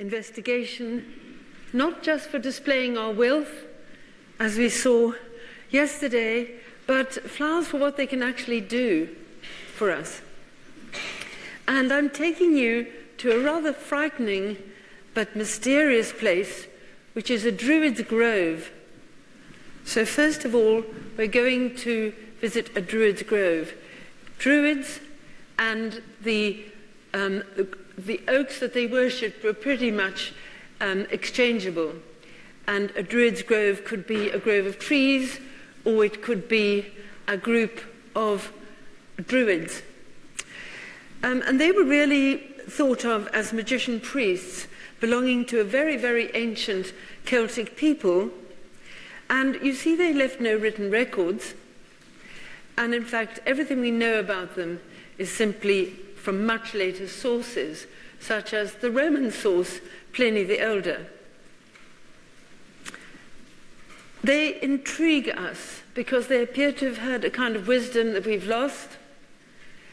investigation, not just for displaying our wealth, as we saw yesterday, but flowers for what they can actually do for us. And I'm taking you to a rather frightening but mysterious place, which is a druid's grove. So first of all, we're going to visit a druid's grove. Druids and the oaks that they worshipped were pretty much exchangeable. And a druid's grove could be a grove of trees, or it could be a group of druids. And they were really thought of as magician priests belonging to a very, very ancient Celtic people. And you see they left no written records. And in fact, everything we know about them is simply from much later sources, such as the Roman source, Pliny the Elder. They intrigue us because they appear to have had a kind of wisdom that we've lost.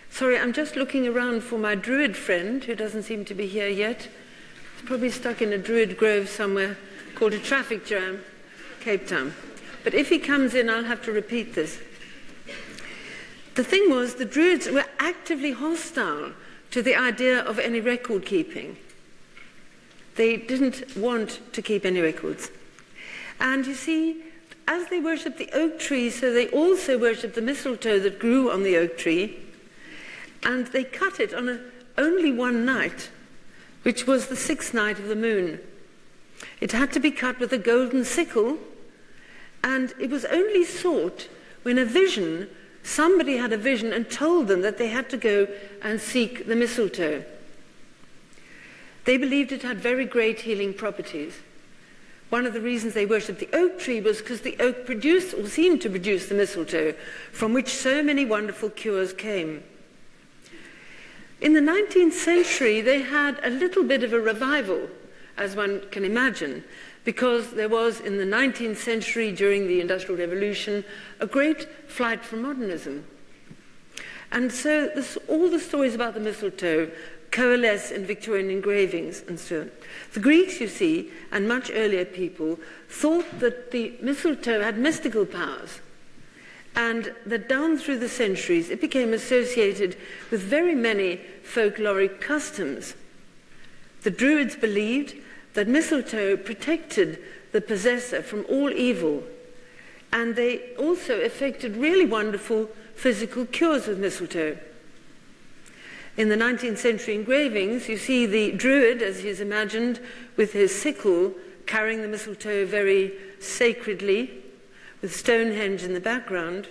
Sorry, I'm just looking around for my druid friend, who doesn't seem to be here yet. He's probably stuck in a druid grove somewhere called a traffic jam, Cape Town. But if he comes in, I'll have to repeat this. The thing was, the Druids were actively hostile to the idea of any record keeping. They didn't want to keep any records. And you see, as they worshipped the oak tree, so they also worshipped the mistletoe that grew on the oak tree, and they cut it on only one night, which was the 6th night of the moon. It had to be cut with a golden sickle, and it was only sought when somebody had a vision and told them that they had to go and seek the mistletoe. They believed it had very great healing properties. One of the reasons they worshipped the oak tree was because the oak produced, or seemed to produce, the mistletoe, from which so many wonderful cures came. In the 19th century, they had a little bit of a revival, as one can imagine, because there was, in the 19th century, during the Industrial Revolution, a great flight from modernism. And so all the stories about the mistletoe coalesce in Victorian engravings and so on. The Greeks, you see, and much earlier people, thought that the mistletoe had mystical powers, and that down through the centuries it became associated with very many folkloric customs. The Druids believed that mistletoe protected the possessor from all evil, and they also effected really wonderful physical cures with mistletoe. In the 19th century engravings, you see the Druid, as he's imagined, with his sickle, carrying the mistletoe very sacredly, with Stonehenge in the background.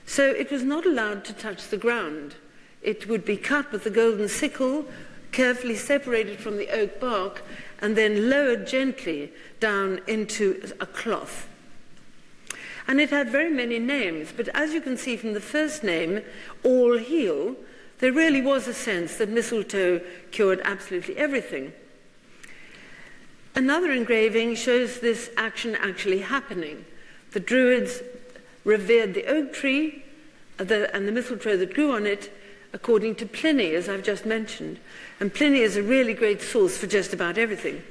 So it was not allowed to touch the ground. It would be cut with the golden sickle, carefully separated from the oak bark, and then lowered gently down into a cloth. And it had very many names, but as you can see from the first name, All Heal, there really was a sense that mistletoe cured absolutely everything. Another engraving shows this action actually happening. The Druids revered the oak tree and the mistletoe that grew on it, according to Pliny, as I've just mentioned. And Pliny is a really great source for just about everything.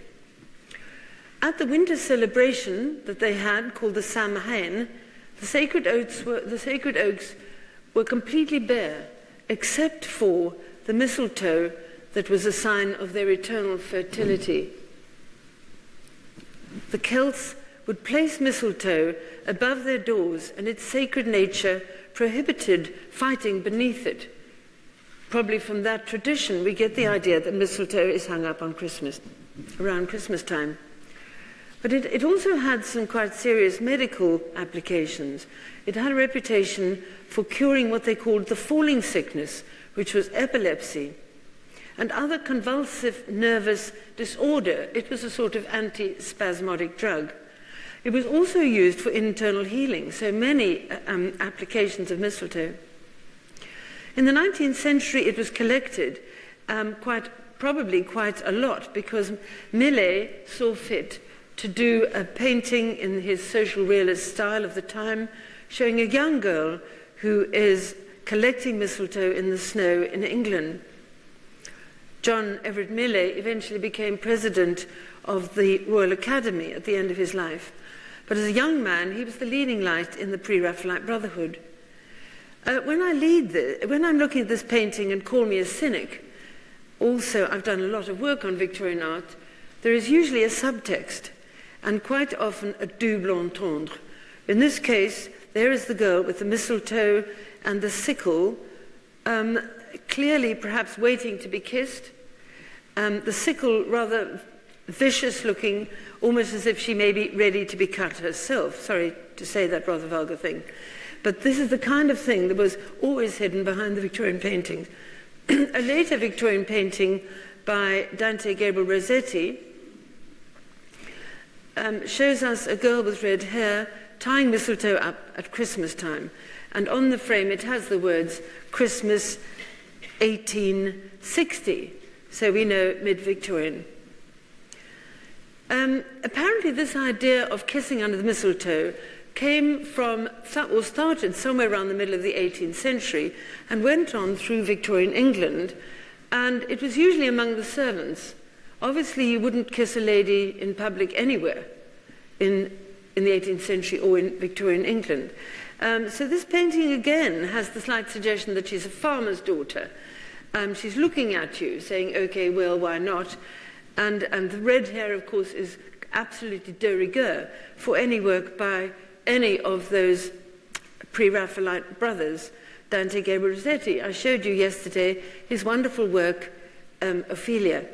At the winter celebration that they had, called the Samhain, the sacred oaks were completely bare, except for the mistletoe that was a sign of their eternal fertility. The Celts would place mistletoe above their doors, and its sacred nature prohibited fighting beneath it. Probably from that tradition we get the idea that mistletoe is hung up on Christmas, around Christmas time. But it also had some quite serious medical applications. It had a reputation for curing what they called the falling sickness, which was epilepsy, and other convulsive nervous disorder. It was a sort of anti-spasmodic drug. It was also used for internal healing, so many applications of mistletoe. In the 19th century, it was collected probably quite a lot, because Mille saw fit to do a painting in his social realist style of the time, showing a young girl who is collecting mistletoe in the snow in England. John Everett Mille eventually became president of the Royal Academy at the end of his life. But as a young man, he was the leading light in the pre-Raphaelite Brotherhood. When I'm looking at this painting and call me a cynic, also I've done a lot of work on Victorian art, there is usually a subtext and quite often a double entendre. In this case, there is the girl with the mistletoe and the sickle, clearly perhaps waiting to be kissed. The sickle rather vicious looking, almost as if she may be ready to be cut herself. Sorry to say that rather vulgar thing. But this is the kind of thing that was always hidden behind the Victorian paintings. A later Victorian painting by Dante Gabriel Rossetti shows us a girl with red hair tying mistletoe up at Christmas time. And on the frame it has the words Christmas 1860. So we know mid-Victorian. Apparently this idea of kissing under the mistletoe came from, or started somewhere around the middle of the 18th century and went on through Victorian England, and it was usually among the servants. Obviously you wouldn't kiss a lady in public anywhere in the 18th century or in Victorian England. So this painting again has the slight suggestion that she's a farmer's daughter. She's looking at you saying, okay, well, why not? And the red hair, of course, is absolutely de rigueur for any work by any of those pre-Raphaelite brothers. Dante Gabriel Rossetti, I showed you yesterday his wonderful work, Ophelia.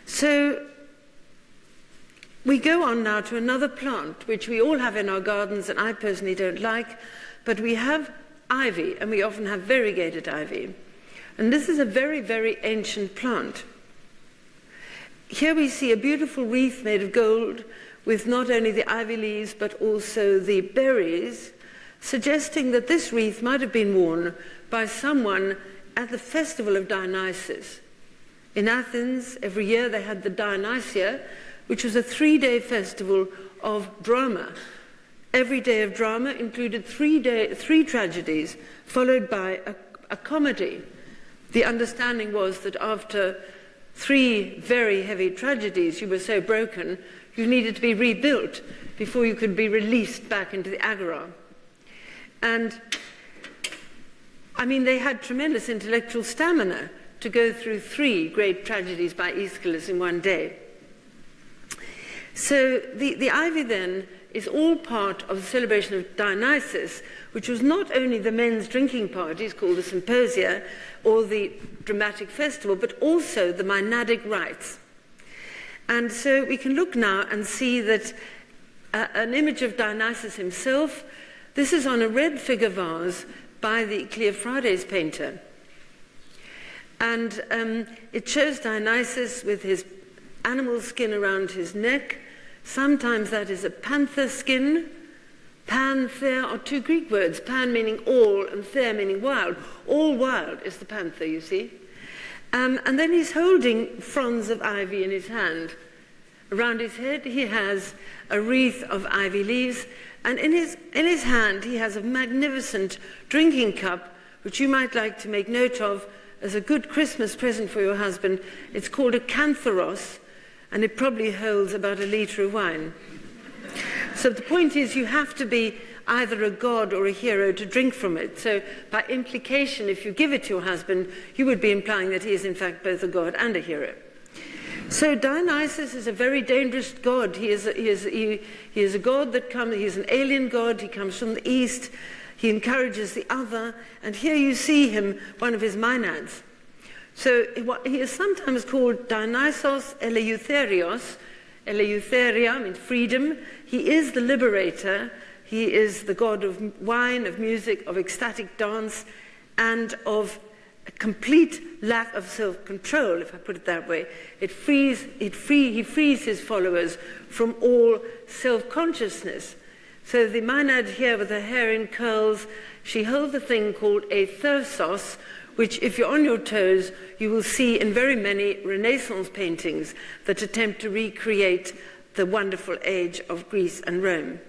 So we go on now to another plant, which we all have in our gardens, and I personally don't like, but we have ivy, and we often have variegated ivy. And this is a very, very ancient plant. Here we see a beautiful wreath made of gold with not only the ivy leaves but also the berries, suggesting that this wreath might have been worn by someone at the festival of Dionysus. In Athens, every year they had the Dionysia, which was a 3-day festival of drama. Every day of drama included 3 tragedies, followed by a comedy. The understanding was that after 3 very heavy tragedies, you were so broken, you needed to be rebuilt before you could be released back into the agora. And, I mean, they had tremendous intellectual stamina to go through 3 great tragedies by Aeschylus in one day. So the ivy then is all part of the celebration of Dionysus, which was not only the men's drinking parties called the symposia or the dramatic festival, but also the monadic rites. And so we can look now and see that an image of Dionysus himself, this is on a red figure vase by the Cleofrades painter. And it shows Dionysus with his animal skin around his neck. Sometimes that is a panther skin. Pan, ther are 2 Greek words, pan meaning all and ther meaning wild. All wild is the panther, you see. And then he's holding fronds of ivy in his hand. Around his head he has a wreath of ivy leaves, and in his hand he has a magnificent drinking cup, which you might like to make note of as a good Christmas present for your husband. It's called a cantharos, and it probably holds about a litre of wine. So the point is, you have to be either a god or a hero to drink from it. So by implication, if you give it to your husband, you would be implying that he is in fact both a god and a hero. So Dionysus is a very dangerous god. He is a god that comes, he is an alien god, he comes from the east, he encourages the other, and here you see him, one of his maenads. So he is sometimes called Dionysos Eleutherios. Eleutheria means freedom. He is the liberator. He is the god of wine, of music, of ecstatic dance, and of a complete lack of self-control, if I put it that way. He frees his followers from all self-consciousness. So the maenad here with her hair in curls, she holds a thing called a thyrsos, which, if you're on your toes, you will see in very many Renaissance paintings that attempt to recreate the wonderful age of Greece and Rome.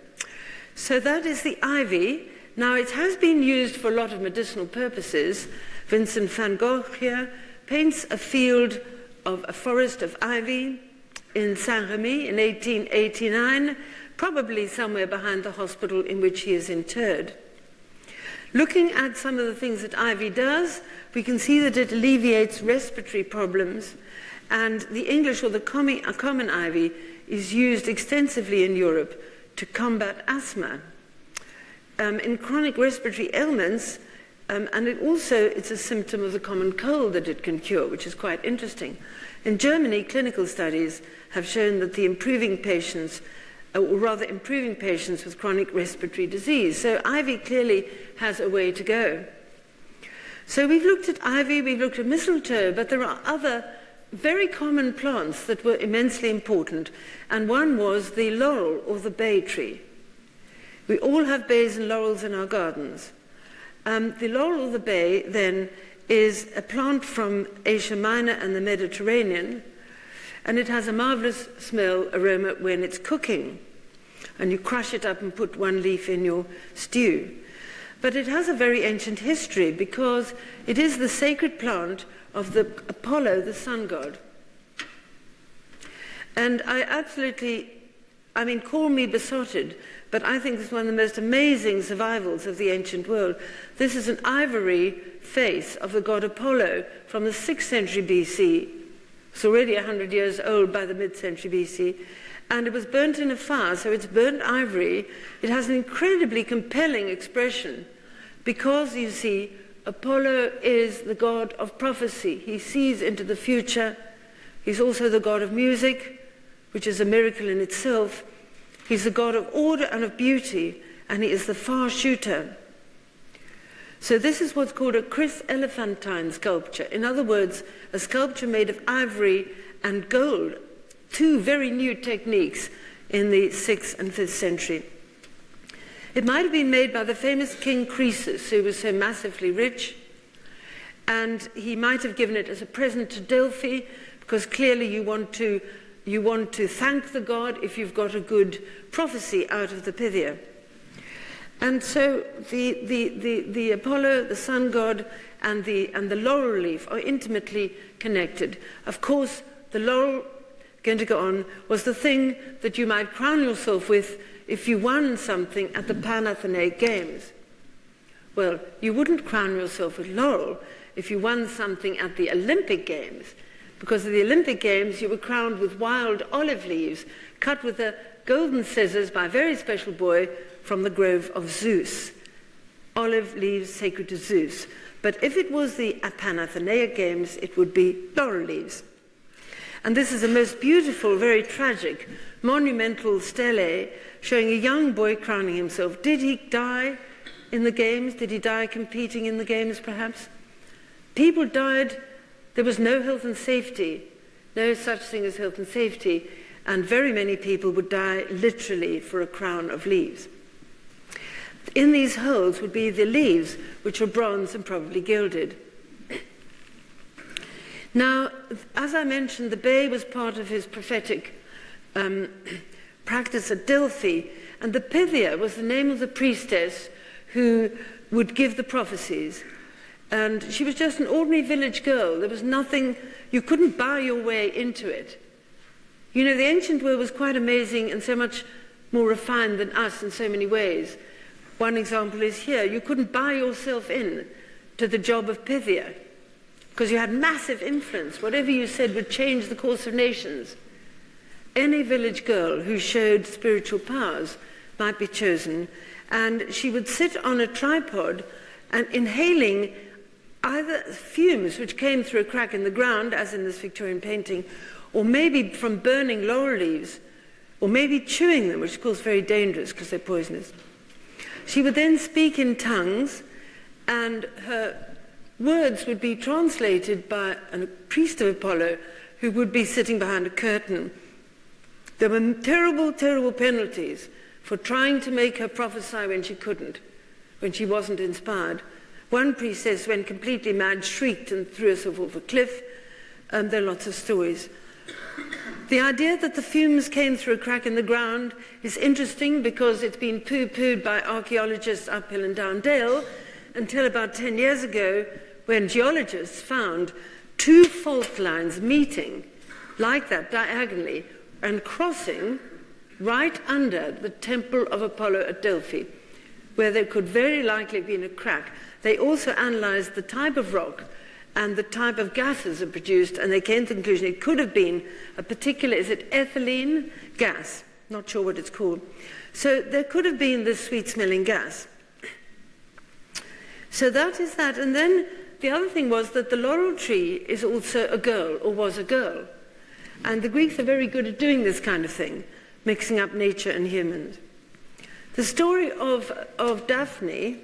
So that is the ivy. Now, it has been used for a lot of medicinal purposes. Vincent van Gogh here paints a field of a forest of ivy in Saint-Remy in 1889, probably somewhere behind the hospital in which he is interred. Looking at some of the things that ivy does, we can see that it alleviates respiratory problems, and the English or the common ivy is used extensively in Europe to combat asthma. In chronic respiratory ailments, and it's a symptom of the common cold that it can cure, which is quite interesting. In Germany, clinical studies have shown that the improving patients with chronic respiratory disease. So ivy clearly has a way to go. So we've looked at ivy, we've looked at mistletoe, but there are other very common plants that were immensely important, and one was the laurel or the bay tree. We all have bays and laurels in our gardens. The laurel or the bay, then, is a plant from Asia Minor and the Mediterranean, and it has a marvelous smell, aroma when it's cooking. And you crush it up and put one leaf in your stew. But it has a very ancient history because it is the sacred plant of the Apollo, the sun god. And call me besotted, but I think it's one of the most amazing survivals of the ancient world. This is an ivory face of the god Apollo from the 6th century BC. It's already 100 years old by the mid-century BC. And it was burnt in a fire, so it's burnt ivory. It has an incredibly compelling expression because, you see, Apollo is the god of prophecy. He sees into the future. He's also the god of music, which is a miracle in itself. He's the god of order and of beauty, and he is the far shooter. So this is what's called a chryselephantine sculpture. In other words, a sculpture made of ivory and gold, two very new techniques in the 6th and 5th century. It might have been made by the famous King Croesus, who was so massively rich, and he might have given it as a present to Delphi, because clearly you want to thank the god if you've got a good prophecy out of the Pythia. And so the Apollo, the sun god, and the laurel leaf are intimately connected. Of course, the laurel, going to go on, was the thing that you might crown yourself with if you won something at the Panathenaic Games. Well, you wouldn't crown yourself with laurel if you won something at the Olympic Games, because at the Olympic Games you were crowned with wild olive leaves cut with the golden scissors by a very special boy from the grove of Zeus. Olive leaves sacred to Zeus. But if it was the Panathenaic Games, it would be laurel leaves. And this is a most beautiful, very tragic, monumental stele showing a young boy crowning himself. Did he die in the games? Did he die competing in the games, perhaps? People died. There was no health and safety, no such thing as health and safety, and very many people would die literally for a crown of leaves. In these holes would be the leaves, which were bronze and probably gilded. Now, as I mentioned, the bay was part of his prophetic practice at Delphi, and the Pythia was the name of the priestess who would give the prophecies. And she was just an ordinary village girl. There was nothing, you couldn't buy your way into it. You know, the ancient world was quite amazing and so much more refined than us in so many ways. One example is here. You couldn't buy yourself in to the job of Pythia because you had massive influence. Whatever you said would change the course of nations. Any village girl who showed spiritual powers might be chosen, and she would sit on a tripod and inhaling either fumes which came through a crack in the ground, as in this Victorian painting, or maybe from burning laurel leaves, or maybe chewing them, which of course is very dangerous because they're poisonous. She would then speak in tongues, and her words would be translated by a priest of Apollo who would be sitting behind a curtain. There were terrible, terrible penalties for trying to make her prophesy when she couldn't, when she wasn't inspired. One priestess, when completely mad, shrieked and threw herself off a cliff. There are lots of stories. The idea that the fumes came through a crack in the ground is interesting because it's been pooh-poohed by archaeologists up hill and down dale until about 10 years ago when geologists found two fault lines meeting like that diagonally and crossing right under the temple of Apollo at Delphi, where there could very likely have been a crack. They also analyzed the type of rock and the type of gases are produced, and they came to the conclusion it could have been a particular, is it ethylene gas? Not sure what it's called. So there could have been this sweet-smelling gas. So that is that. And then the other thing was that the laurel tree is also a girl, or was a girl. And the Greeks are very good at doing this kind of thing, mixing up nature and humans. The story of Daphne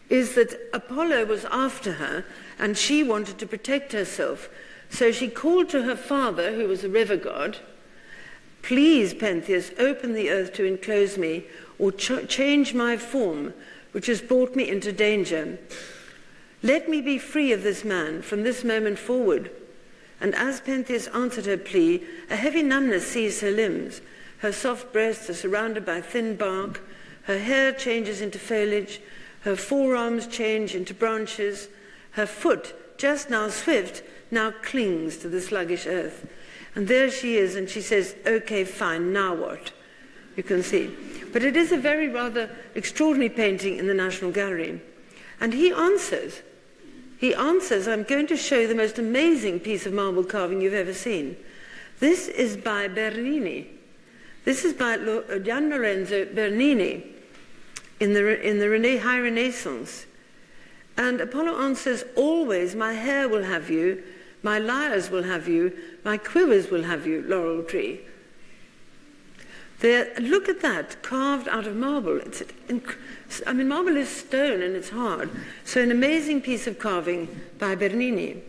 is that Apollo was after her, and she wanted to protect herself. So she called to her father, who was a river god, "Please, Pentheus, open the earth to enclose me, or change my form, which has brought me into danger. Let me be free of this man from this moment forward." And as Pentheus answered her plea, a heavy numbness seized her limbs. Her soft breasts are surrounded by thin bark. Her hair changes into foliage. Her forearms change into branches. Her foot, just now swift, now clings to the sluggish earth. And there she is, and she says, "Okay, fine, now what?" You can see. But it is a very rather extraordinary painting in the National Gallery. And he answers, "I'm going to show you the most amazing piece of marble carving you've ever seen. This is by Bernini. This is by Gian Lorenzo Bernini in the High Renaissance." And Apollo answers, "Always my hair will have you, my lyres will have you, my quivers will have you, laurel tree." Look at that, carved out of marble. Marble is stone and it's hard. So an amazing piece of carving by Bernini.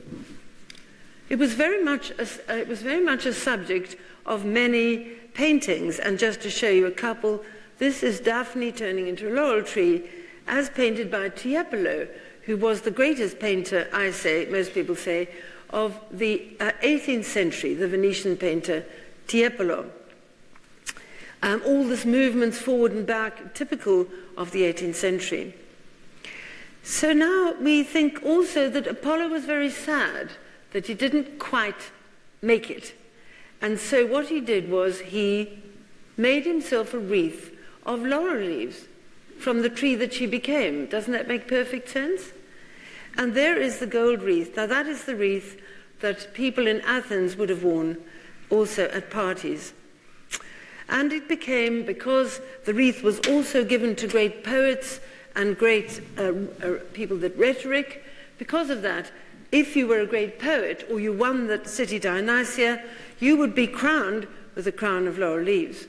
It was very much a subject of many paintings, and just to show you a couple, this is Daphne turning into a laurel tree, as painted by Tiepolo, who was the greatest painter, most people say, of the 18th century, the Venetian painter Tiepolo. All this movements forward and back, typical of the 18th century. So now we think also that Apollo was very sad that he didn't quite make it. And so what he did was he made himself a wreath of laurel leaves from the tree that she became. Doesn't that make perfect sense? And there is the gold wreath. Now that is the wreath that people in Athens would have worn also at parties. And it became, because the wreath was also given to great poets and great people that rhetoric, because of that, if you were a great poet or you won the city Dionysia, you would be crowned with a crown of laurel leaves.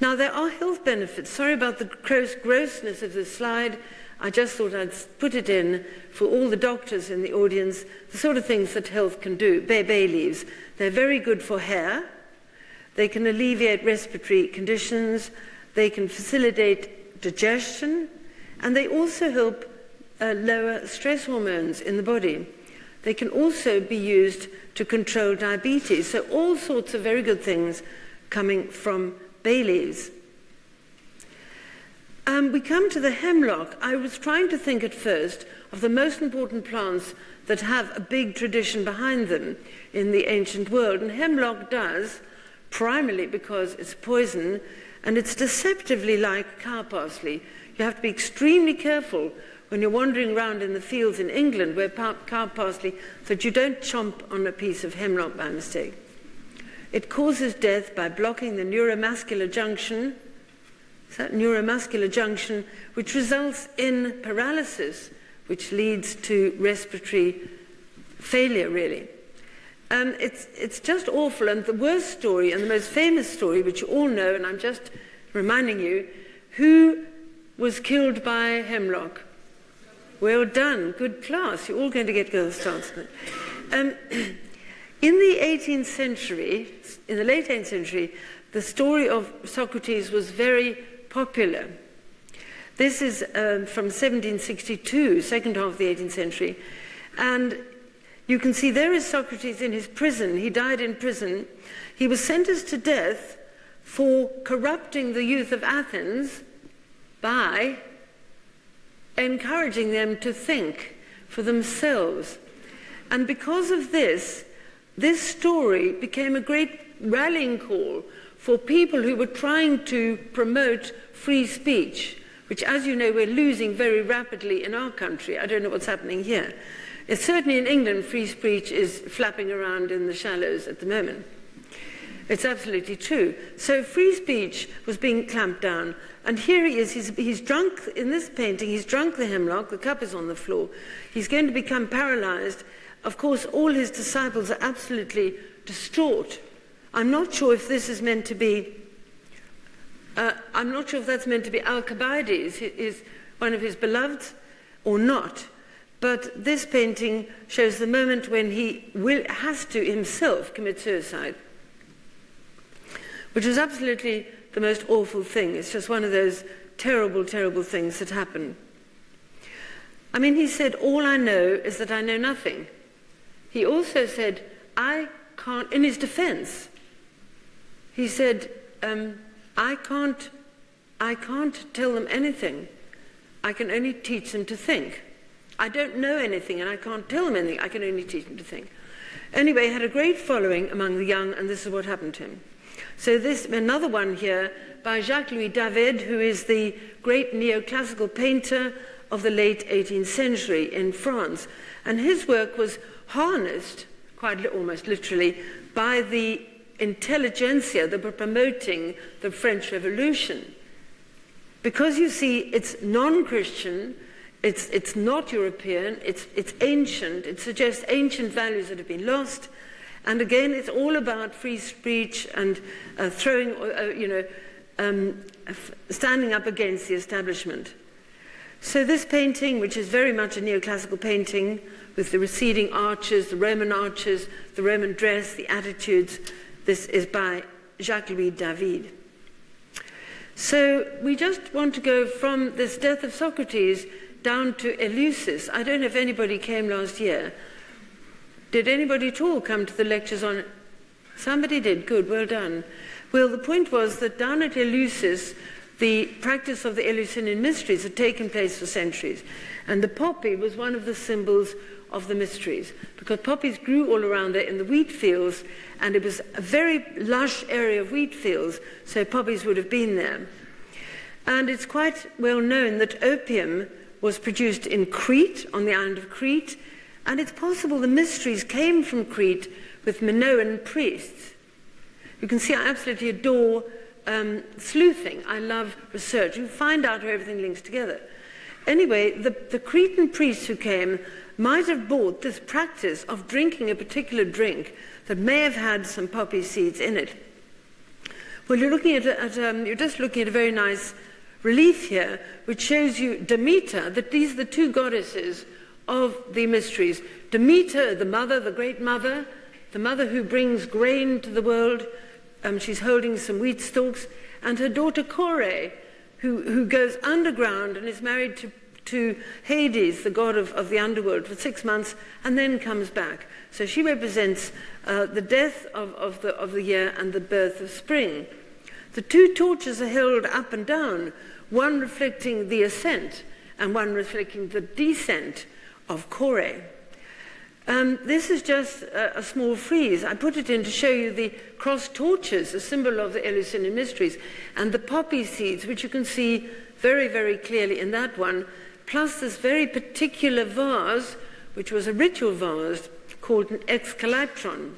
Now there are health benefits. Sorry about the grossness of this slide. I just thought I'd put it in for all the doctors in the audience, the sort of things that health can do. Bay leaves. They're very good for hair. They can alleviate respiratory conditions. They can facilitate digestion. And they also help lower stress hormones in the body. They can also be used to control diabetes. So all sorts of very good things coming from bay leaves. We come to the hemlock. I was trying to think at first of the most important plants that have a big tradition behind them in the ancient world. And hemlock does, primarily because it's poison, and it's deceptively like cow parsley. You have to be extremely careful when you're wandering around in the fields in England where cow parsley, that you don't chomp on a piece of hemlock by mistake. It causes death by blocking the neuromuscular junction, which results in paralysis, which leads to respiratory failure, really. It's just awful. And the worst story, and the most famous story, which you all know, and I'm just reminding you, who was killed by hemlock? Well done, good class. You're all going to get gold stars. In the 18th century, in the late 18th century, the story of Socrates was very popular. This is from 1762, second half of the 18th century. And you can see there is Socrates in his prison. He died in prison. He was sentenced to death for corrupting the youth of Athens by encouraging them to think for themselves. And because of this, this story became a great rallying call for people who were trying to promote free speech, which, as you know, we're losing very rapidly in our country. I don't know what's happening here. It's certainly in England, free speech is flapping around in the shallows at the moment. It's absolutely true. So free speech was being clamped down. And here he is, he's drunk, in this painting, he's drunk the hemlock, the cup is on the floor. He's going to become paralyzed. Of course, all his disciples are absolutely distraught. I'm not sure if this is meant to be, I'm not sure if that's meant to be Alcibiades, is one of his beloveds, or not. But this painting shows the moment when he has to himself commit suicide, which was absolutely the most awful thing. It's just one of those terrible, terrible things that happen. I mean, he said, all I know is that I know nothing. He also said, I can't, in his defense, he said, I can't tell them anything. I can only teach them to think. I don't know anything and I can't tell them anything. I can only teach them to think. Anyway, he had a great following among the young, and this is what happened to him. So this, another one here by Jacques-Louis David, who is the great neoclassical painter of the late 18th century in France. And his work was harnessed, quite almost literally, by the intelligentsia that were promoting the French Revolution. Because you see, it's non-Christian, it's not European, it's ancient, it suggests ancient values that have been lost. And again, it's all about free speech and standing up against the establishment. So this painting, which is very much a neoclassical painting, with the receding arches, the Roman dress, the attitudes, this is by Jacques-Louis David. So we just want to go from this death of Socrates down to Eleusis. I don't know if anybody came last year. Did anybody at all come to the lectures on it? Somebody did. Good, well done. Well, the point was that down at Eleusis, the practice of the Eleusinian mysteries had taken place for centuries. And the poppy was one of the symbols of the mysteries, because poppies grew all around there in the wheat fields, and it was a very lush area of wheat fields, so poppies would have been there. And it's quite well known that opium was produced in Crete, on the island of Crete, and it's possible the mysteries came from Crete with Minoan priests. You can see I absolutely adore sleuthing. I love research. You find out how everything links together. Anyway, the Cretan priests who came might have bought this practice of drinking a particular drink that may have had some poppy seeds in it. Well, you're just looking at a very nice relief here, which shows you Demeter, that these are the two goddesses of the mysteries. Demeter, the mother, the great mother, the mother who brings grain to the world. She's holding some wheat stalks, and her daughter Kore, who goes underground and is married to Hades, the god of the underworld, for 6 months, and then comes back. So she represents the death of the year and the birth of spring. The two torches are held up and down, one reflecting the ascent and one reflecting the descent of Kore. This is just a small frieze. I put it in to show you the cross torches, a symbol of the Eleusinian mysteries, and the poppy seeds, which you can see very, very clearly in that one, plus this very particular vase, which was a ritual vase called an excalatron.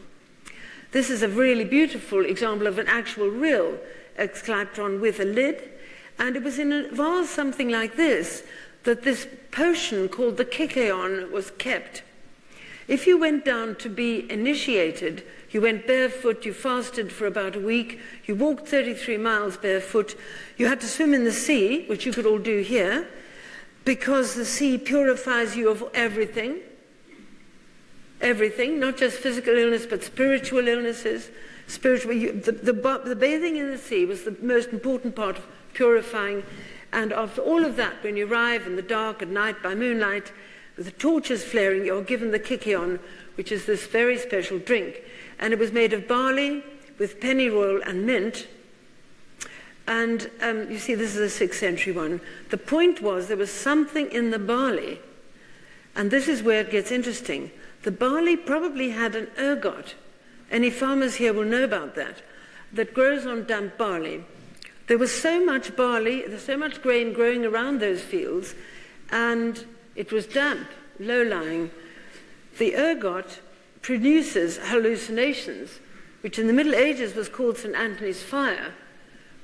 This is a really beautiful example of an actual real excalatron with a lid, and it was in a vase something like this that this potion called the kykeon was kept. If you went down to be initiated, you went barefoot, you fasted for about a week, you walked 33 miles barefoot, you had to swim in the sea, which you could all do here, because the sea purifies you of everything, not just physical illness, but spiritual illnesses. The bathing in the sea was the most important part of purifying, and after all of that, when you arrive in the dark at night by moonlight, with the torches flaring, you're given the kykeon, which is this very special drink. And it was made of barley with pennyroyal and mint. And you see, this is a 6th century one. The point was there was something in the barley, and this is where it gets interesting. The barley probably had an ergot. Any farmers here will know about that grows on damp barley. There was so much barley, there's so much grain growing around those fields, and it was damp, low-lying. The ergot produces hallucinations, which in the Middle Ages was called St. Anthony's fire,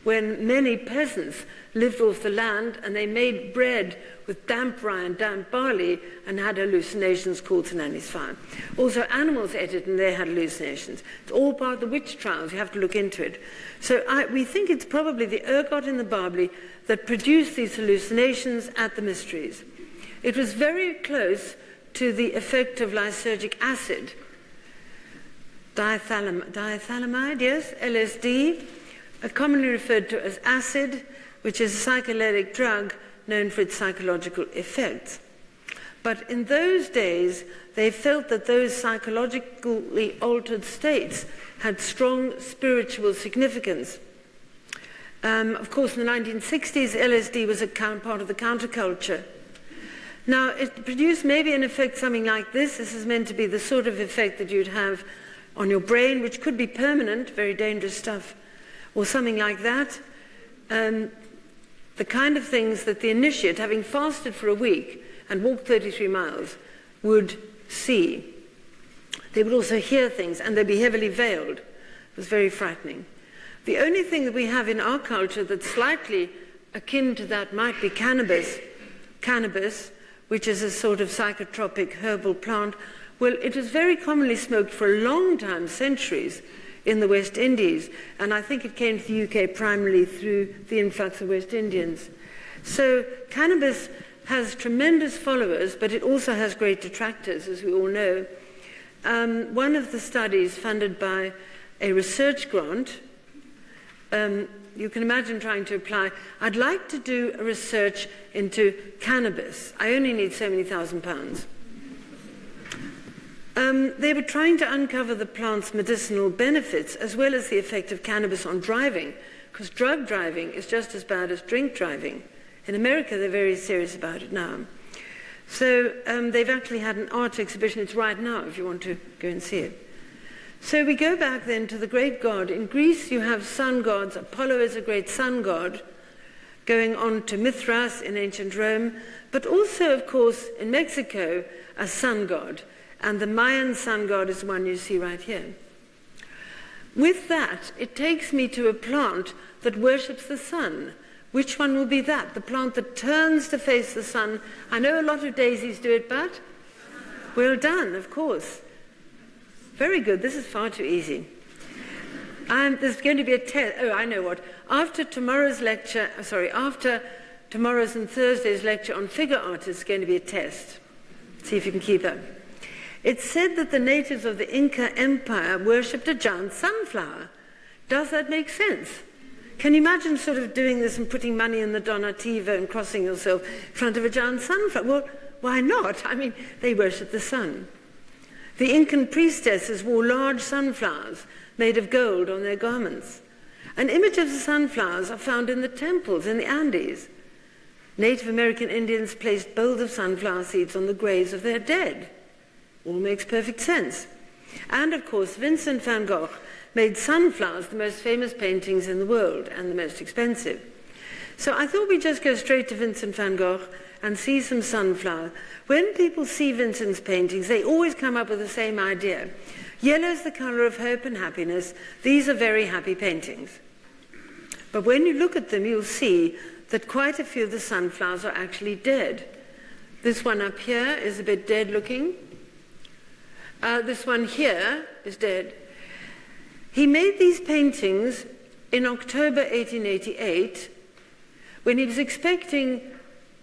when many peasants lived off the land and they made bread with damp rye and damp barley and had hallucinations called St. Anthony's fire. Also, animals ate it and they had hallucinations. It's all part of the witch trials. You have to look into it. So we think it's probably the ergot in the barley that produced these hallucinations at the mysteries. It was very close to the effect of lysergic acid. Diethylamide, yes, LSD, commonly referred to as acid, which is a psychedelic drug known for its psychological effects. But in those days, they felt that those psychologically altered states had strong spiritual significance. Of course, in the 1960s, LSD was a part of the counterculture. Now, it produced maybe an effect something like this. This is meant to be the sort of effect that you'd have on your brain, which could be permanent, very dangerous stuff, or something like that. The kind of things that the initiate, having fasted for a week and walked 33 miles, would see. They would also hear things, and they'd be heavily veiled. It was very frightening. The only thing that we have in our culture that's slightly akin to that might be cannabis. Cannabis, which is a sort of psychotropic herbal plant. Well, it was very commonly smoked for a long time, centuries, in the West Indies, and I think it came to the UK primarily through the influx of West Indians. So cannabis has tremendous followers, but it also has great detractors, as we all know. One of the studies funded by a research grant, you can imagine trying to apply, I'd like to do a research into cannabis. I only need so many £1,000. They were trying to uncover the plant's medicinal benefits as well as the effect of cannabis on driving, because drug driving is just as bad as drink driving. In America, they're very serious about it now. So they've actually had an art exhibition. It's right now if you want to go and see it. So we go back then to the great god. In Greece, you have sun gods. Apollo is a great sun god, going on to Mithras in ancient Rome, but also, of course, in Mexico, a sun god. And the Mayan sun god is the one you see right here. With that, it takes me to a plant that worships the sun. Which one will be that? The plant that turns to face the sun. I know a lot of daisies do it, but well done, of course. Very good. This is far too easy. There's going to be a test. Oh, I know what. After tomorrow's lecture, after tomorrow's and Thursday's lecture on figure art, is going to be a test. See if you can keep up. It's said that the natives of the Inca Empire worshipped a giant sunflower. Does that make sense? Can you imagine sort of doing this and putting money in the donativo and crossing yourself in front of a giant sunflower? Well, why not? I mean, they worship the sun. The Incan priestesses wore large sunflowers made of gold on their garments. And images of sunflowers are found in the temples in the Andes. Native American Indians placed bowls of sunflower seeds on the graves of their dead. All makes perfect sense. And, of course, Vincent van Gogh made sunflowers the most famous paintings in the world and the most expensive. So I thought we'd just go straight to Vincent van Gogh and see some sunflower. When people see Vincent's paintings, they always come up with the same idea. Yellow is the color of hope and happiness. These are very happy paintings. But when you look at them, you'll see that quite a few of the sunflowers are actually dead. This one up here is a bit dead looking. This one here is dead. He made these paintings in October 1888 when he was expecting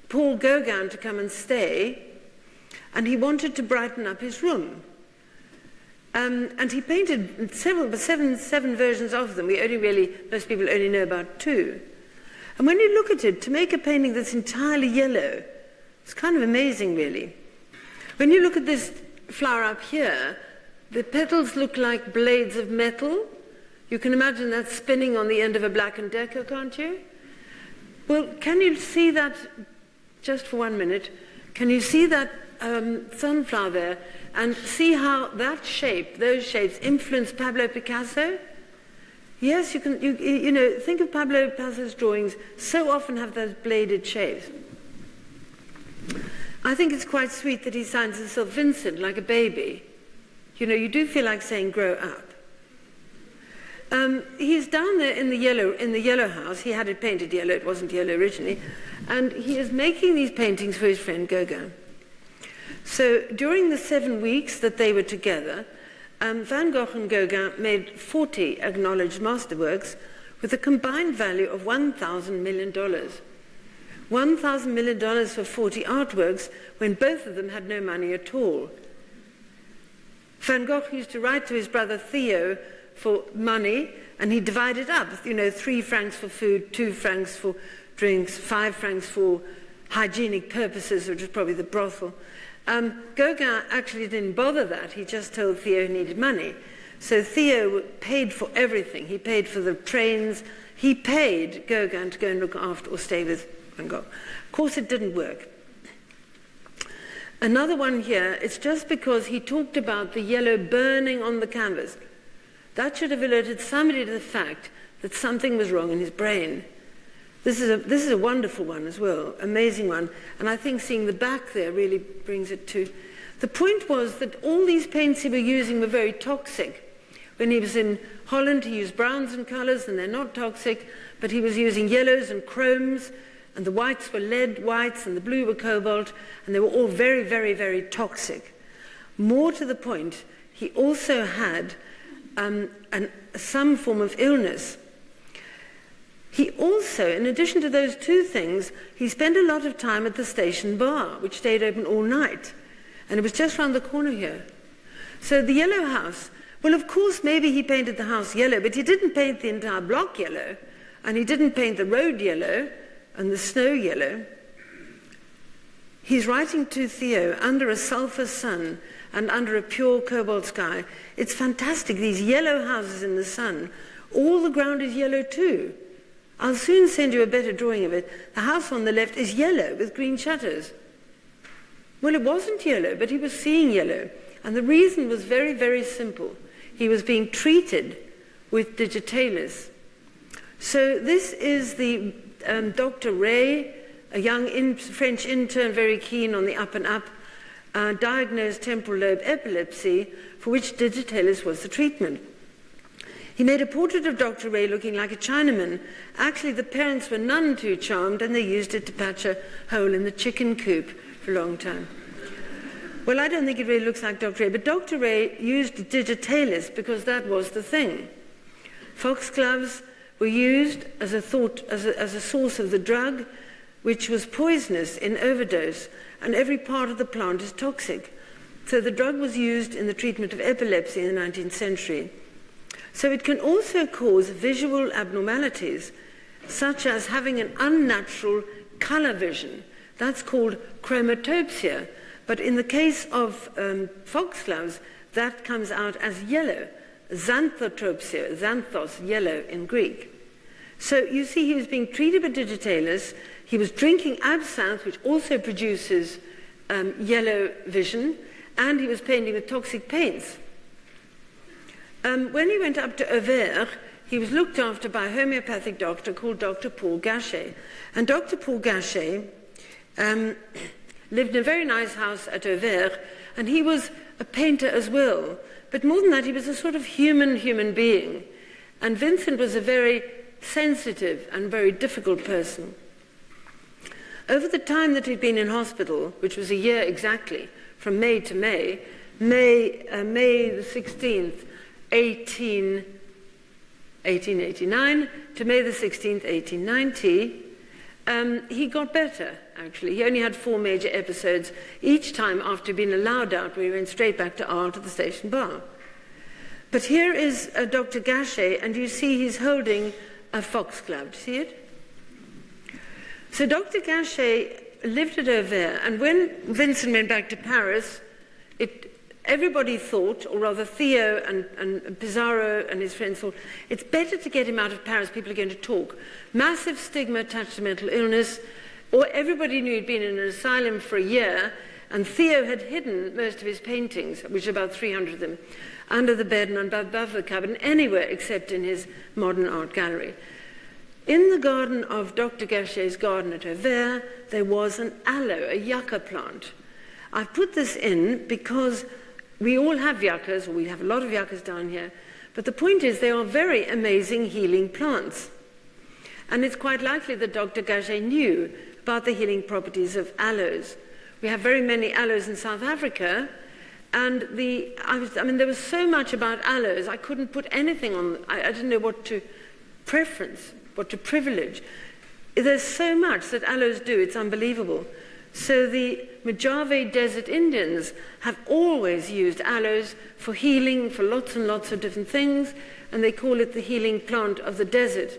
Paul Gauguin to come and stay, and he wanted to brighten up his room. And he painted seven versions of them. Most people only know about 2. And when you look at it, to make a painting that's entirely yellow, it's kind of amazing, really. When you look at this flower up here, the petals look like blades of metal. You can imagine that spinning on the end of a Black & Decker, can't you? Well, can you see that, just for 1 minute, can you see that sunflower there? And see how that shape, those shapes, influence Pablo Picasso? Yes, you can, you know, think of Pablo Picasso's drawings, so often have those bladed shapes. I think it's quite sweet that he signs himself Vincent, like a baby. You know, you do feel like saying, grow up. He's down there in the yellow house. He had it painted yellow, it wasn't yellow originally. And he is making these paintings for his friend Gogh. So during the 7 weeks that they were together, Van Gogh and Gogh made 40 acknowledged masterworks with a combined value of $1,000 million. $1,000 million for 40 artworks when both of them had no money at all. Van Gogh used to write to his brother Theo for money, and he divided up, you know, 3 francs for food, 2 francs for drinks, 5 francs for hygienic purposes, which was probably the brothel. Gogh actually didn't bother that. He just told Theo he needed money. So Theo paid for everything. He paid for the trains. He paid Gogh to go and look after or stay with Van Gogh. Of course, it didn't work. Another one here, it's just because he talked about the yellow burning on the canvas. That should have alerted somebody to the fact that something was wrong in his brain. This is a wonderful one as well, amazing one. And I think seeing the back there really brings it to. The point was that all these paints he was using were very toxic. When he was in Holland, he used browns and colors, and they're not toxic, but he was using yellows and chromes, and the whites were lead whites, and the blue were cobalt, and they were all very, very, very toxic. More to the point, he also had some form of illness. He also, in addition to those 2 things, he spent a lot of time at the station bar, which stayed open all night. And it was just round the corner here. So the yellow house, well, of course, maybe he painted the house yellow, but he didn't paint the entire block yellow, and he didn't paint the road yellow and the snow yellow. He's writing to Theo under a sulfur sun and under a pure cobalt sky. It's fantastic, these yellow houses in the sun. All the ground is yellow too. I'll soon send you a better drawing of it. The house on the left is yellow with green shutters. Well, it wasn't yellow, but he was seeing yellow. And the reason was very, very simple. He was being treated with digitalis. So this is the Dr. Ray, a young French intern, very keen on the up and up, diagnosed temporal lobe epilepsy, for which digitalis was the treatment. He made a portrait of Dr. Ray looking like a Chinaman. Actually, the parents were none too charmed, and they used it to patch a hole in the chicken coop for a long time. Well, I don't think it really looks like Dr. Ray, but Dr. Ray used digitalis because that was the thing. Foxgloves were used as a source of the drug, which was poisonous in overdose, and every part of the plant is toxic. So the drug was used in the treatment of epilepsy in the 19th century. So it can also cause visual abnormalities, such as having an unnatural color vision. That's called chromatopsia. But in the case of foxgloves, that comes out as yellow. Xanthotropsia, xanthos, yellow in Greek. So you see he was being treated with digitalis. He was drinking absinthe, which also produces yellow vision, and he was painting with toxic paints. When he went up to Oudenaarde, he was looked after by a homeopathic doctor called Dr. Paul Gachet. And Dr. Paul Gachet lived in a very nice house at Oudenaarde, and he was a painter as well. But more than that, he was a sort of human being. And Vincent was a very sensitive and very difficult person. Over the time that he'd been in hospital, which was a year exactly, from May to May the 16th, 1889 to May the 16th, 1890, he got better, actually. He only had 4 major episodes, each time after being allowed out, where he went straight back to art at the station bar. But here is Dr. Gachet, and you see he's holding a foxglove. Do you see it? So Dr. Gachet lived at Oudenaarde, and when Vincent went back to Paris, everybody thought, or rather Theo and Pizarro and his friends thought, it's better to get him out of Paris, people are going to talk. Massive stigma attached to mental illness, or everybody knew he'd been in an asylum for a year, And Theo had hidden most of his paintings, which are about 300 of them, under the bed and above the cupboard, and anywhere except in his modern art gallery. In the garden of Dr. Gachet's garden at Auvers, there was an aloe, a yucca plant. I've put this in because we all have yuccas, or we have a lot of yuccas down here, but the point is they are very amazing healing plants. And it's quite likely that Dr. Gachet knew about the healing properties of aloes. We have very many aloes in South Africa, and there was so much about aloes, I couldn't put anything on, I didn't know what to preference, what to privilege. There's so much that aloes do, it's unbelievable. So the Mojave Desert Indians have always used aloes for healing, for lots and lots of different things, and they call it the healing plant of the desert.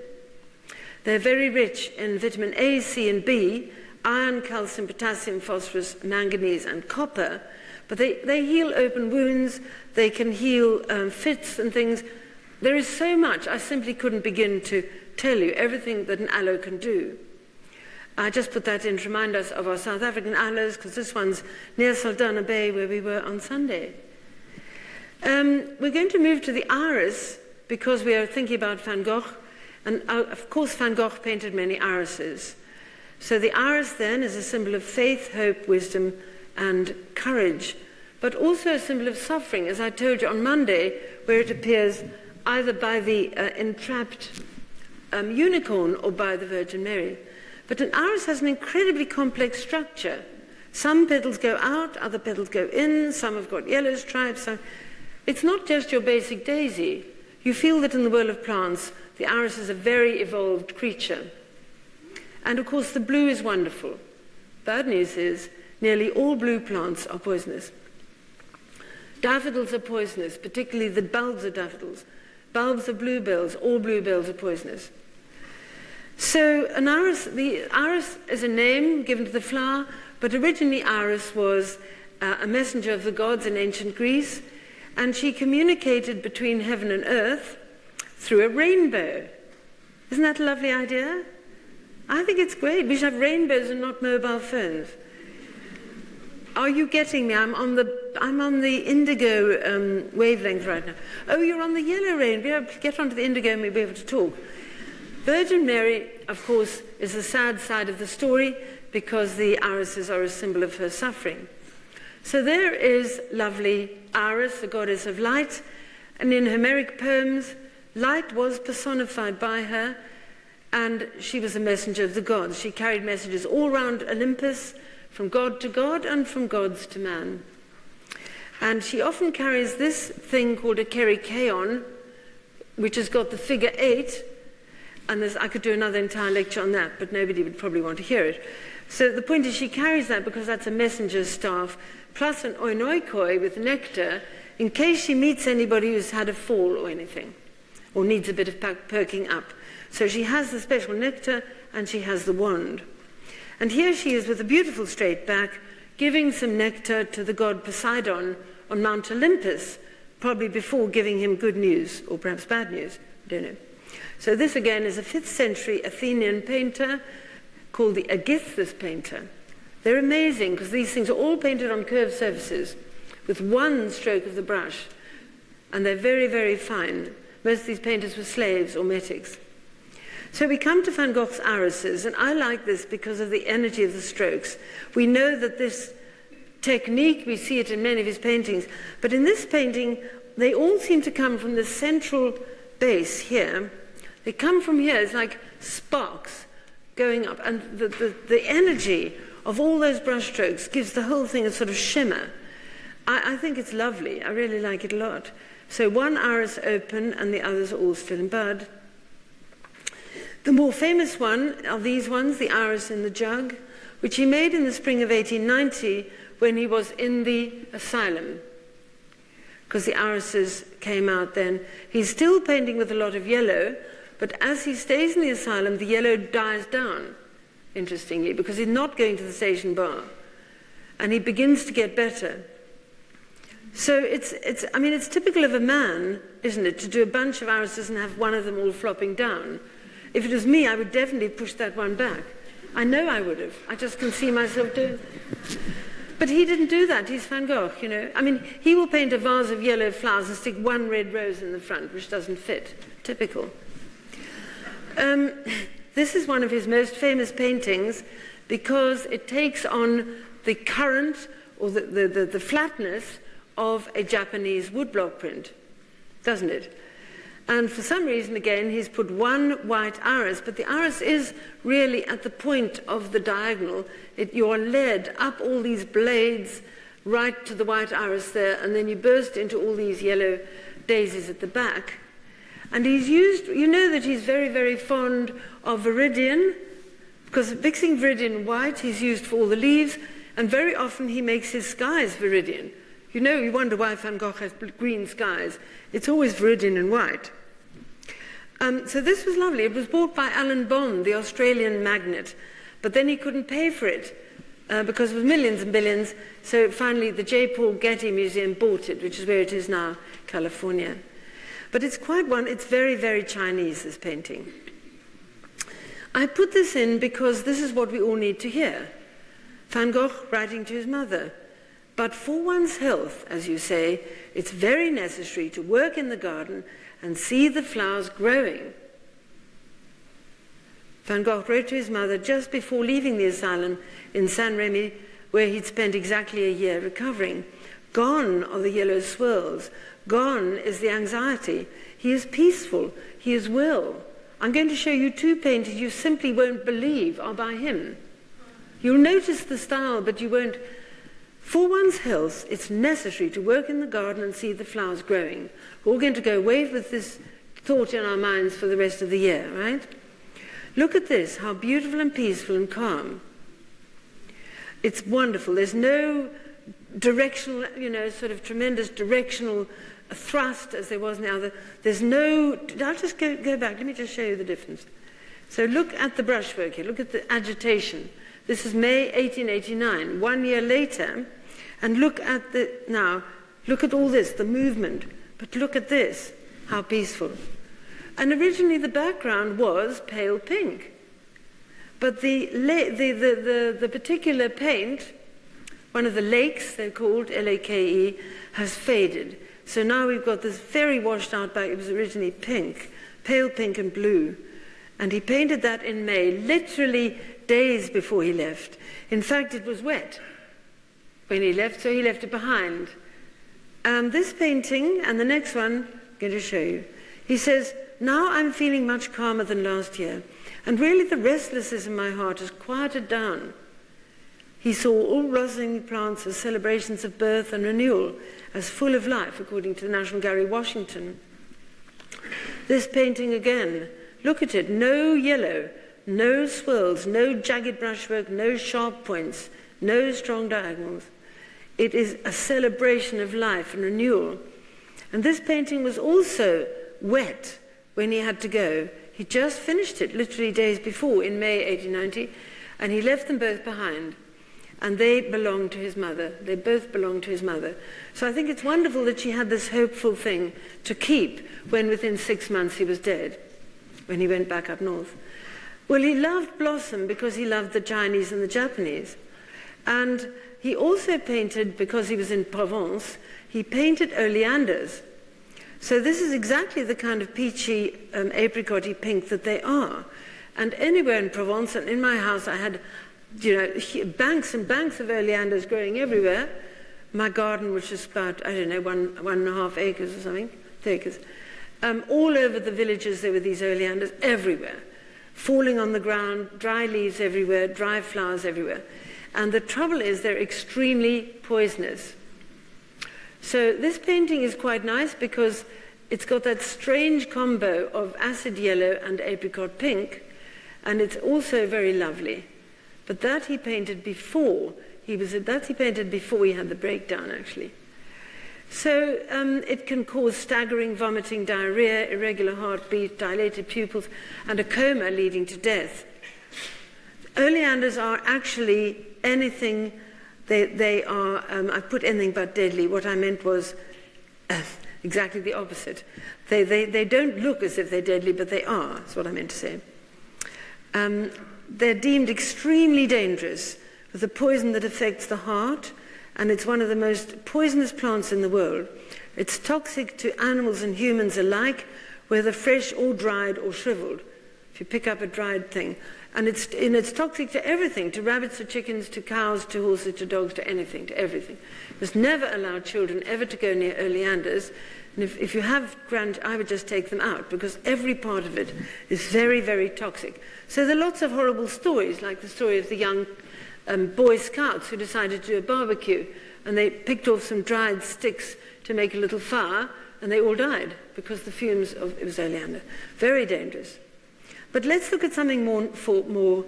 They're very rich in vitamin A, C, and B, iron, calcium, potassium, phosphorus, manganese, and copper. But they heal open wounds, they can heal fits and things. There is so much, I simply couldn't begin to tell you everything that an aloe can do. I just put that in to remind us of our South African aloes, because this one's near Saldanha Bay, where we were on Sunday. We're going to move to the iris, because we are thinking about Van Gogh. And of course, Van Gogh painted many irises. So the iris then is a symbol of faith, hope, wisdom, and courage, but also a symbol of suffering, as I told you on Monday, where it appears either by the entrapped unicorn or by the Virgin Mary. But an iris has an incredibly complex structure. Some petals go out, other petals go in, some have got yellow stripes. It's not just your basic daisy. You feel that in the world of plants, the iris is a very evolved creature. And of course, the blue is wonderful. Bad news is, nearly all blue plants are poisonous. Daffodils are poisonous, particularly the bulbs of daffodils. Bulbs of bluebells, all bluebells are poisonous. So an iris, the iris is a name given to the flower, but originally Iris was a messenger of the gods in ancient Greece, and she communicated between heaven and earth through a rainbow. Isn't that a lovely idea? I think it's great. We should have rainbows and not mobile phones. Are you getting me? I'm on the indigo wavelength right now. Oh, you're on the yellow rainbow. Get onto the indigo and we'll be able to talk. Virgin Mary, of course, is the sad side of the story because the irises are a symbol of her suffering. So there is lovely Iris, the goddess of light, and in Homeric poems, light was personified by her, and she was a messenger of the gods. She carried messages all around Olympus, from God to God and from gods to man. And she often carries this thing called a kerikeon, which has got the figure 8, and I could do another entire lecture on that, but nobody would probably want to hear it. So the point is she carries that because that's a messenger's staff, plus an oinoikoi with nectar, in case she meets anybody who's had a fall or anything, or needs a bit of perking up. So she has the special nectar, and she has the wand. And here she is with a beautiful straight back, giving some nectar to the god Poseidon on Mount Olympus, probably before giving him good news, or perhaps bad news, I don't know. So this again is a 5th century Athenian painter called the Aegithus painter. They're amazing because these things are all painted on curved surfaces with one stroke of the brush, and they're very, very fine. Most of these painters were slaves or metics. So we come to Van Gogh's irises, and I like this because of the energy of the strokes. We know that this technique, we see it in many of his paintings, but in this painting, they all seem to come from the central base here. They come from here, it's like sparks going up, and the energy of all those brushstrokes gives the whole thing a sort of shimmer. I think it's lovely, I really like it a lot. So one iris open, and the others are all still in bud. The more famous one are these ones, the iris in the jug, which he made in the spring of 1890 when he was in the asylum, because the irises came out then. He's still painting with a lot of yellow, but as he stays in the asylum, the yellow dies down, interestingly, because he's not going to the station bar, and he begins to get better. So it's typical of a man, isn't it, to do a bunch of irises and have one of them all flopping down. If it was me, I would definitely push that one back. I know I would have. I just can see myself doing it. But he didn't do that. He's Van Gogh, you know. I mean, he will paint a vase of yellow flowers and stick one red rose in the front, which doesn't fit. Typical. This is one of his most famous paintings because it takes on the current or the flatness of a Japanese woodblock print, doesn't it? And for some reason, again, he's put one white iris, but the iris is really at the point of the diagonal. You're led up all these blades right to the white iris there, and then you burst into all these yellow daisies at the back. And he's used, you know that he's very, very fond of viridian, because mixing viridian and white he's used for all the leaves, and very often he makes his skies viridian. You know, you wonder why Van Gogh has green skies. It's always viridian and white. So this was lovely. It was bought by Alan Bond, the Australian magnate, but then he couldn't pay for it because it was millions and billions. So finally the J. Paul Getty Museum bought it, which is where it is now, California. But it's it's very, very Chinese, this painting. I put this in because this is what we all need to hear. Van Gogh writing to his mother. But for one's health, as you say, it's very necessary to work in the garden and see the flowers growing. Van Gogh wrote to his mother just before leaving the asylum in Saint-Rémy, where he'd spent exactly a year recovering. Gone are the yellow swirls. Gone is the anxiety. He is peaceful. He is well. I'm going to show you two paintings you simply won't believe are by him. You'll notice the style, but you won't. For one's health, it's necessary to work in the garden and see the flowers growing. We're all going to go away with this thought in our minds for the rest of the year, right? Look at this, how beautiful and peaceful and calm. It's wonderful. There's no directional, sort of tremendous directional thrust as there was in the other. There's no, I'll just go back. Let me just show you the difference. So look at the brushwork here. Look at the agitation. This is May 1889, 1 year later. And look at look at all this, the movement. But look at this, how peaceful. And originally the background was pale pink. But the particular paint, one of the lakes, they're called, L-A-K-E, has faded. So now we've got this very washed out back. It was originally pink, pale pink and blue. And he painted that in May, literally days before he left. In fact, it was wet when he left, so he left it behind. This painting and the next one, I'm going to show you. He says, now I'm feeling much calmer than last year, and really the restlessness in my heart has quieted down. He saw all blossoming plants as celebrations of birth and renewal, as full of life, according to the National Gallery, Washington. This painting again, look at it, no yellow, no swirls, no jagged brushwork, no sharp points, no strong diagonals. It is a celebration of life and renewal. And this painting was also wet when he had to go. He just finished it literally days before in May 1890, and he left them both behind. And they belonged to his mother. They both belonged to his mother. So I think it's wonderful that she had this hopeful thing to keep when within 6 months he was dead, when he went back up north. Well, he loved blossom because he loved the Chinese and the Japanese. And he also painted, because he was in Provence, he painted oleanders. So this is exactly the kind of peachy, apricot-y pink that they are. And anywhere in Provence, and in my house I had, banks and banks of oleanders growing everywhere. My garden, which is about, I don't know, one and a half acres or something, 2 acres. All over the villages there were these oleanders everywhere, falling on the ground, dry leaves everywhere, dry flowers everywhere. And the trouble is they're extremely poisonous. So this painting is quite nice because it's got that strange combo of acid yellow and apricot pink, and it's also very lovely. But that he painted before he had the breakdown, actually. So it can cause staggering, vomiting, diarrhea, irregular heartbeat, dilated pupils, and a coma leading to death. Oleanders are actually anything, they are, I put anything but deadly. What I meant was exactly the opposite. They don't look as if they're deadly, but they are, that's what I meant to say. They're deemed extremely dangerous, with a poison that affects the heart, and it's one of the most poisonous plants in the world. It's toxic to animals and humans alike, whether fresh or dried or shriveled, if you pick up a dried thing. And it's toxic to everything, to rabbits, to chickens, to cows, to horses, to dogs, to anything, to everything. You must never allow children ever to go near oleanders. And if you have I would just take them out, because every part of it is very, very toxic. So there are lots of horrible stories, like the story of the young Boy Scouts who decided to do a barbecue, and they picked off some dried sticks to make a little fire, and they all died because the fumes of it was oleander. Very dangerous. But let's look at something more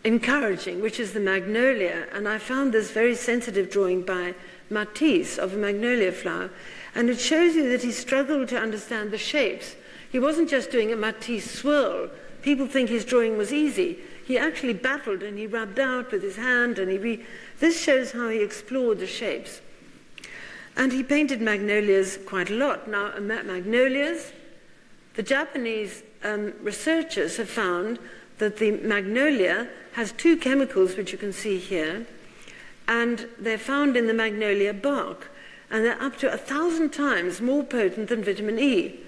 encouraging, which is the magnolia. And I found this very sensitive drawing by Matisse of a magnolia flower. And it shows you that he struggled to understand the shapes. He wasn't just doing a Matisse swirl. People think his drawing was easy. He actually battled, and he rubbed out with his hand, and this shows how he explored the shapes. And he painted magnolias quite a lot. Now, magnolias, the Japanese researchers have found that the magnolia has two chemicals, which you can see here, and they're found in the magnolia bark, and they're up to 1,000 times more potent than vitamin E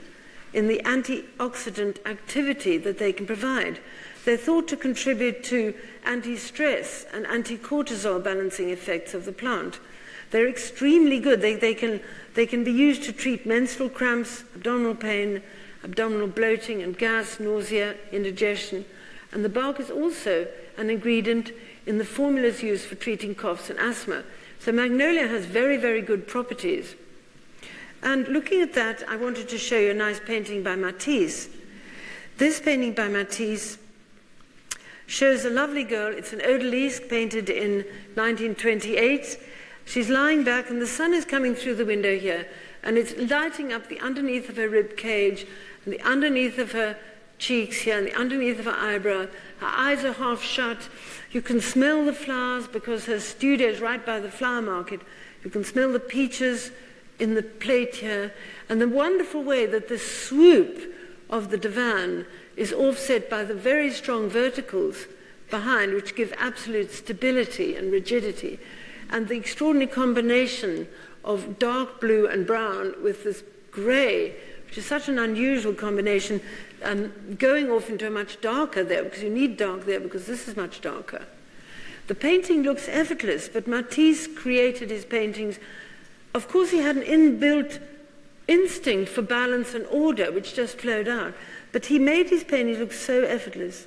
in the antioxidant activity that they can provide. They're thought to contribute to anti-stress and anti-cortisol balancing effects of the plant. They're extremely good. They can be used to treat menstrual cramps, abdominal pain, abdominal bloating and gas, nausea, indigestion. And the bark is also an ingredient in the formulas used for treating coughs and asthma. So magnolia has very, very good properties. And looking at that, I wanted to show you a nice painting by Matisse. This painting by Matisse shows a lovely girl. It's an odalisque painted in 1928. She's lying back, and the sun is coming through the window here, and it's lighting up the underneath of her rib cage, and the underneath of her cheeks here, and the underneath of her eyebrow. Her eyes are half shut. You can smell the flowers because her studio is right by the flower market. You can smell the peaches in the plate here, and the wonderful way that the swoop of the divan is offset by the very strong verticals behind, which give absolute stability and rigidity. And the extraordinary combination of dark blue and brown with this grey, which is such an unusual combination, going off into a much darker there, because you need dark there, because this is much darker. The painting looks effortless, but Matisse created his paintings. Of course, he had an inbuilt instinct for balance and order, which just flowed out. But he made his paintings look so effortless.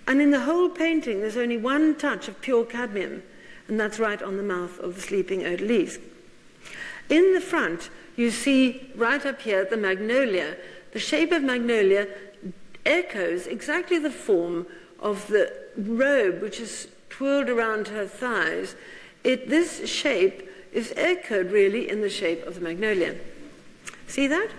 And in the whole painting, there's only one touch of pure cadmium, and that's right on the mouth of the sleeping odalisque. In the front, you see right up here the magnolia. The shape of magnolia echoes exactly the form of the robe, which is twirled around her thighs. This shape is echoed really in the shape of the magnolia. See that?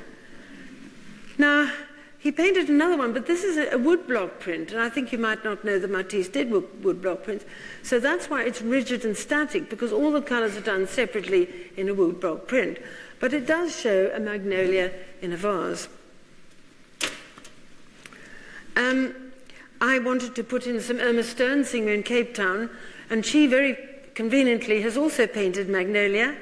Now, he painted another one, but this is a woodblock print, and I think you might not know that Matisse did woodblock prints. So that's why it's rigid and static, because all the colors are done separately in a woodblock print. But it does show a magnolia in a vase. I wanted to put in some Irma Stern singer in Cape Town, and she very conveniently has also painted magnolia.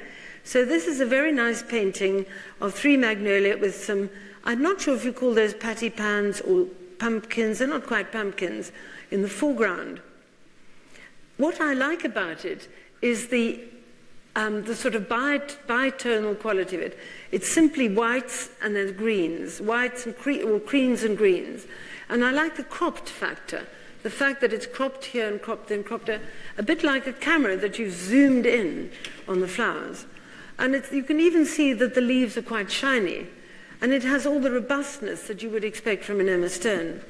So this is a very nice painting of 3 magnolia with some, I'm not sure if you call those patty pans or pumpkins. They're not quite pumpkins, in the foreground. What I like about it is the sort of bitonal quality of it. It's simply whites and then greens, whites and or creams and greens. And I like the cropped factor, the fact that it's cropped here and cropped there and cropped there, a bit like a camera that you've zoomed in on the flowers. And you can even see that the leaves are quite shiny. And it has all the robustness that you would expect from an Irma Stern.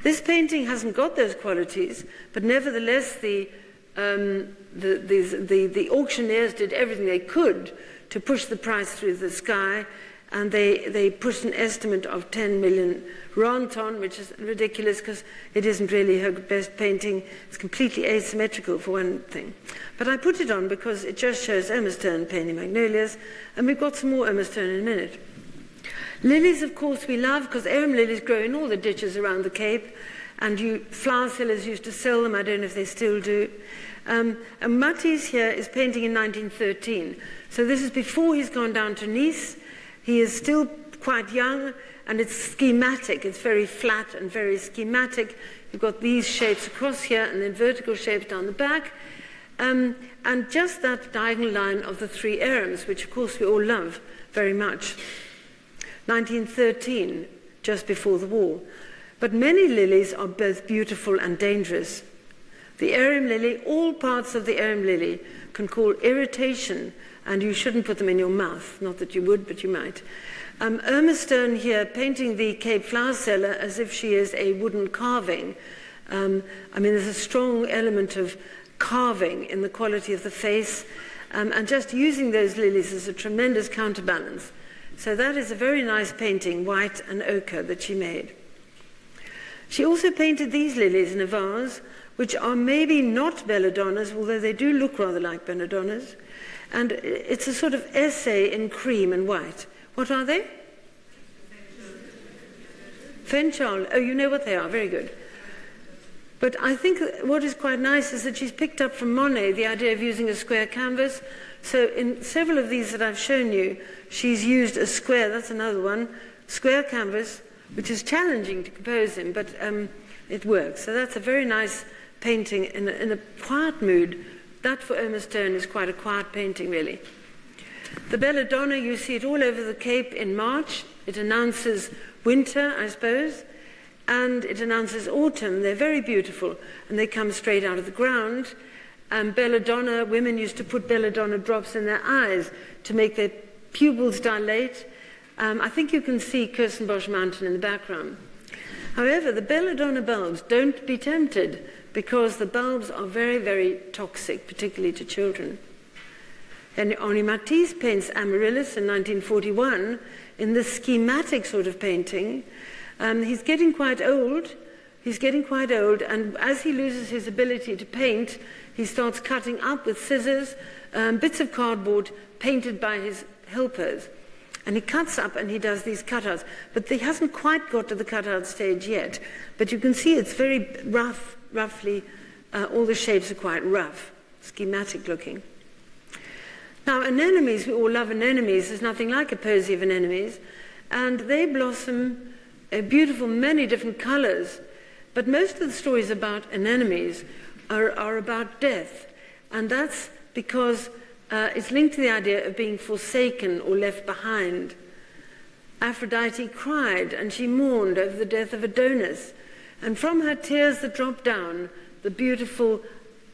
This painting hasn't got those qualities, but nevertheless the auctioneers did everything they could to push the price through the sky, and they pushed an estimate of 10 million ranton, which is ridiculous because it isn't really her best painting. It's completely asymmetrical for one thing. But I put it on because it just shows Irma Stern painting magnolias, and we've got some more Irma Stern in a minute. Lilies, of course, we love because arum lilies grow in all the ditches around the Cape, and flower sellers used to sell them. I don't know if they still do. And Matisse here is painting in 1913. So this is before he's gone down to Nice. He is still quite young, and it's schematic. It's very flat and very schematic. You've got these shapes across here and then vertical shapes down the back. And just that diagonal line of the three arums, which of course we all love very much. 1913, just before the war. But many lilies are both beautiful and dangerous. The arum lily, all parts of the arum lily can cause irritation, and you shouldn't put them in your mouth. Not that you would, but you might. Irma Stern here painting the Cape flower seller as if she is a wooden carving. I mean, there's a strong element of carving in the quality of the face, and just using those lilies as a tremendous counterbalance. So that is a very nice painting, white and ochre, that she made. She also painted these lilies in a vase, which are maybe not belladonnas, although they do look rather like belladonnas. And it's a sort of essay in cream and white. What are they? Fenchal. Oh, you know what they are. Very good. But I think what is quite nice is that she's picked up from Monet the idea of using a square canvas. So in several of these that I've shown you, she's used a square, that's another one, square canvas, which is challenging to compose in, but it works. So that's a very nice painting in a quiet mood. That for Irma Stern is quite a quiet painting, really. The belladonna, you see it all over the Cape in March. It announces winter, I suppose, and it announces autumn. They're very beautiful, and they come straight out of the ground. Belladonna, women used to put belladonna drops in their eyes to make their pupils dilate. I think you can see Kirstenbosch Mountain in the background. However, the belladonna bulbs, don't be tempted, because the bulbs are very, very toxic, particularly to children. And Henri Matisse paints Amaryllis in 1941 in this schematic sort of painting. He's getting quite old. And as he loses his ability to paint, he starts cutting up with scissors, bits of cardboard painted by his helpers. And he cuts up and he does these cutouts. But he hasn't quite got to the cutout stage yet. But you can see it's very roughly, all the shapes are quite rough, schematic looking. Now, anemones, we all love anemones. There's nothing like a posy of anemones. And they blossom beautiful, many different colors. But most of the stories about anemones are about death. And that's because it's linked to the idea of being forsaken or left behind. Aphrodite cried and she mourned over the death of Adonis. And from her tears that dropped down, the beautiful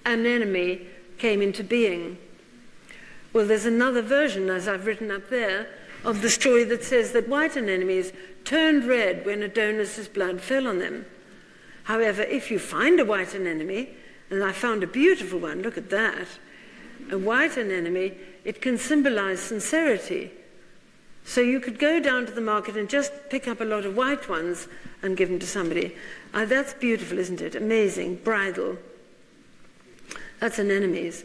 anemone came into being. Well, there's another version, as I've written up there, of the story that says that white anemones turned red when Adonis's blood fell on them. However, if you find a white anemone, and I found a beautiful one, look at that, a white anemone, it can symbolize sincerity. So you could go down to the market and just pick up a lot of white ones and give them to somebody. That's beautiful, isn't it? Amazing, bridal. That's anemones.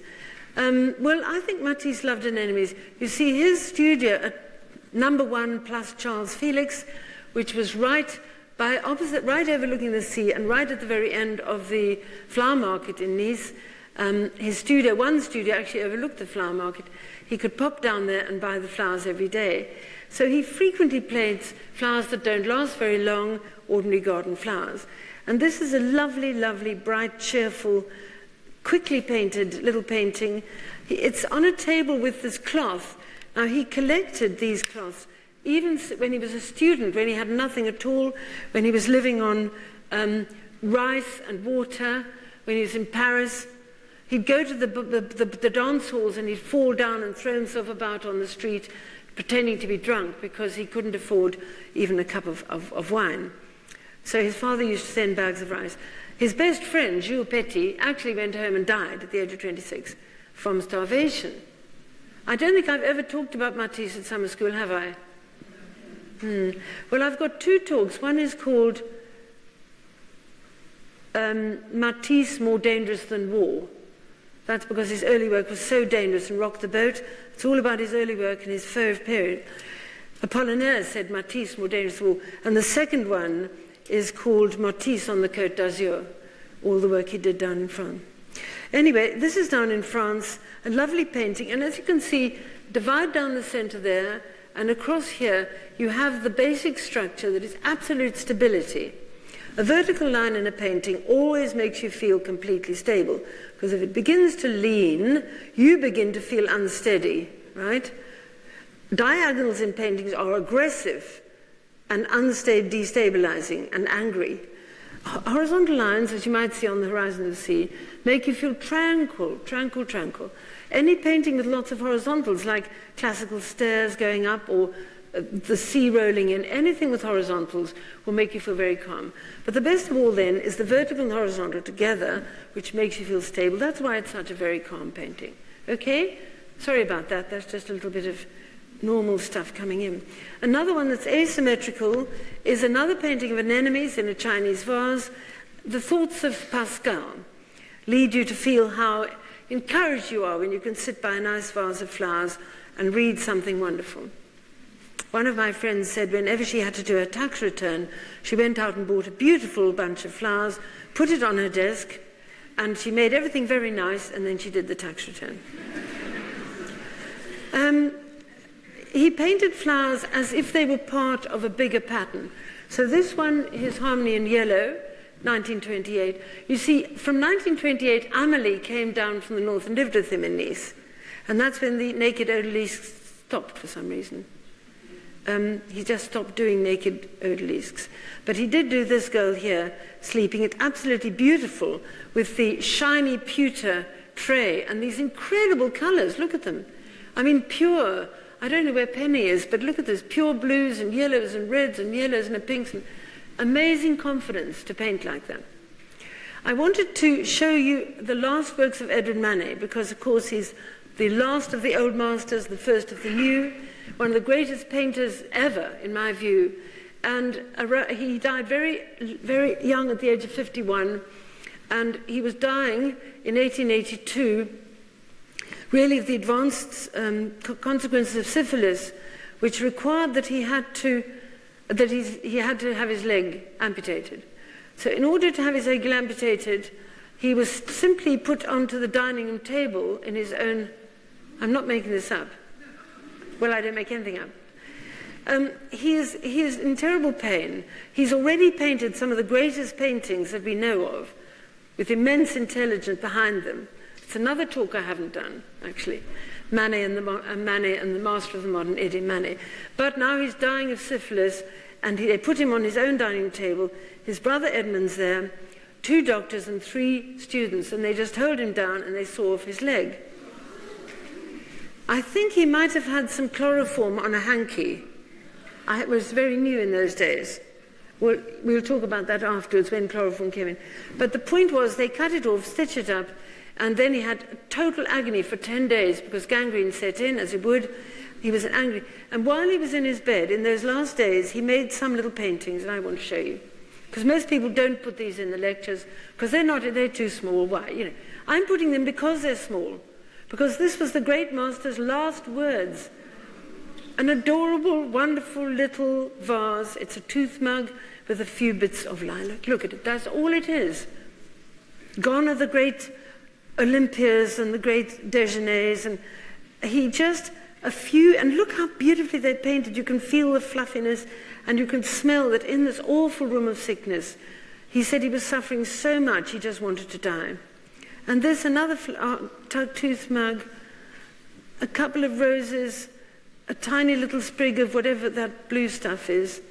Well, I think Matisse loved anemones. You see his studio at number 1 plus Charles Felix, which was right overlooking the sea and right at the very end of the flower market in Nice. His studio, one studio, actually overlooked the flower market. He could pop down there and buy the flowers every day. So he frequently paints flowers that don't last very long, ordinary garden flowers. And this is a lovely, lovely, bright, cheerful, quickly painted little painting. It's on a table with this cloth. Now, he collected these cloths even when he was a student, when he had nothing at all, when he was living on rice and water, when he was in Paris. He'd go to the dance halls and he'd fall down and throw himself about on the street, pretending to be drunk because he couldn't afford even a cup of wine. So his father used to send bags of rice. His best friend, Jules Petit, actually went home and died at the age of 26 from starvation. I don't think I've ever talked about Matisse at summer school, have I? Well, I've got 2 talks. One is called Matisse More Dangerous Than War. That's because his early work was so dangerous and rocked the boat. It's all about his early work and his fauve period. Apollinaire said Matisse, more dangerous of all. And the second one is called Matisse on the Côte d'Azur, all the work he did down in France. Anyway, this is down in France, a lovely painting. And as you can see, divide down the center there, and across here, you have the basic structure that is absolute stability. A vertical line in a painting always makes you feel completely stable, because if it begins to lean, you begin to feel unsteady, right? Diagonals in paintings are aggressive and destabilizing and angry. Horizontal lines, as you might see on the horizon of the sea, make you feel tranquil, tranquil, tranquil. Any painting with lots of horizontals, like classical stairs going up or the sea rolling in, anything with horizontals will make you feel very calm. But the best of all then is the vertical and horizontal together, which makes you feel stable. That's why it's such a very calm painting. Okay? Sorry about that. That's just a little bit of normal stuff coming in. Another one that's asymmetrical is another painting of anemones in a Chinese vase. The thoughts of Pascal lead you to feel how encouraged you are when you can sit by a nice vase of flowers and read something wonderful. One of my friends said whenever she had to do her tax return, she went out and bought a beautiful bunch of flowers, put it on her desk, and she made everything very nice, and then she did the tax return. He painted flowers as if they were part of a bigger pattern. So this one, his Harmony in Yellow, 1928. You see, from 1928, Amélie came down from the north and lived with him in Nice. And that's when the naked odalisques stopped for some reason. He just stopped doing naked odalisques. But he did do this girl here, sleeping. It's absolutely beautiful with the shiny pewter tray and these incredible colors. Look at them. I mean, pure. I don't know where Penny is, but look at this. Pure blues and yellows and reds and yellows and pinks. And amazing confidence to paint like that. I wanted to show you the last works of Edward Manet, because, of course, he's the last of the old masters, the first of the new, one of the greatest painters ever, in my view. And he died very, very young at the age of 51, and he was dying in 1882, really of the advanced consequences of syphilis, which required that he had to have his leg amputated. So in order to have his leg amputated, he was simply put onto the dining room table in his own... I'm not making this up. Well, I don't make anything up. He is in terrible pain. He's already painted some of the greatest paintings that we know of, with immense intelligence behind them. It's another talk I haven't done, actually. Manet and the Master of the Modern Idiom, Manet. But now he's dying of syphilis, and they put him on his own dining room table. His brother Edmund's there, 2 doctors and 3 students, and they just hold him down and they saw off his leg. I think he might have had some chloroform on a hanky. It was very new in those days. We'll talk about that afterwards when chloroform came in. But the point was they cut it off, stitched it up, and then he had total agony for 10 days because gangrene set in, as it would. He was angry. And while he was in his bed, in those last days, he made some little paintings, and I want to show you. Because most people don't put these in the lectures, because they're too small. Why? I'm putting them because they're small. Because this was the great master's last words. An adorable, wonderful little vase. It's a tooth mug with a few bits of lilac. Look at it. That's all it is. Gone are the great Olympias and the great Déjeuners, and he just a few, and look how beautifully they painted. You can feel the fluffiness, and you can smell that in this awful room of sickness, he said he was suffering so much he just wanted to die. And this, another tooth mug, a couple of roses, a tiny little sprig of whatever that blue stuff is,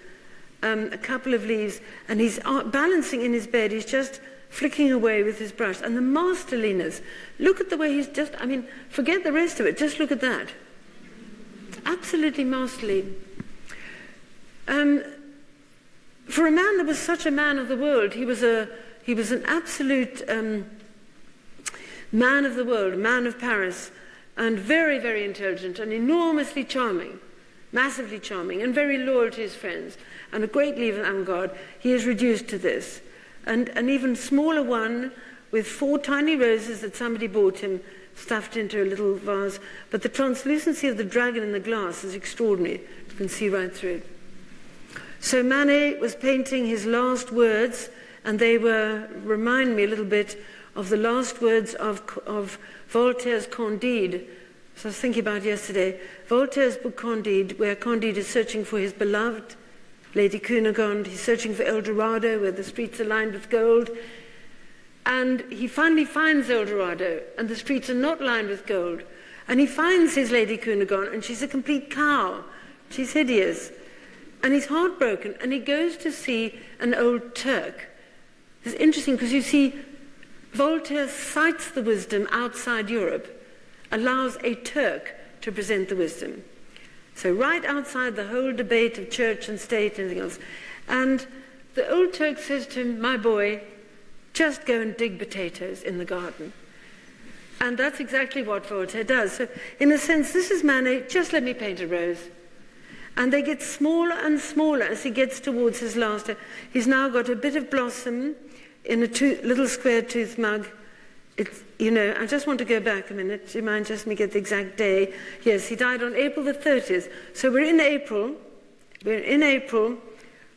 a couple of leaves, and he's balancing in his bed. He's just flicking away with his brush. And the masterliness, look at the way he's just, forget the rest of it, just look at that. Absolutely masterly. For a man that was such a man of the world, he was an absolute man of the world, a man of Paris, and very, very intelligent and enormously charming, massively charming, and very loyal to his friends, and a great leader of avant-garde. He is reduced to this. And an even smaller one with 4 tiny roses that somebody bought him, stuffed into a little vase. But the translucency of the dragon in the glass is extraordinary. You can see right through it. So Manet was painting his last words, and they remind me a little bit of the last words of Voltaire's Candide. So I was thinking about yesterday, Voltaire's book Candide, where Candide is searching for his beloved, Lady Cunegonde. He's searching for El Dorado, where the streets are lined with gold. And he finally finds El Dorado, and the streets are not lined with gold. And he finds his Lady Cunegonde, and she's a complete cow. She's hideous. And he's heartbroken, and he goes to see an old Turk. It's interesting because you see, Voltaire cites the wisdom outside Europe, allows a Turk to present the wisdom. So right outside the whole debate of church and state and everything else. And the old Turk says to him, my boy, just go and dig potatoes in the garden. And that's exactly what Voltaire does. So in a sense, this is Manet, just let me paint a rose. And they get smaller and smaller as he gets towards his last. He's now got a bit of blossom in a little square tooth mug. It's, you know, I just want to go back a minute. Do you mind just me get the exact day? Yes, he died on April the 30th. So we're in April. We're in April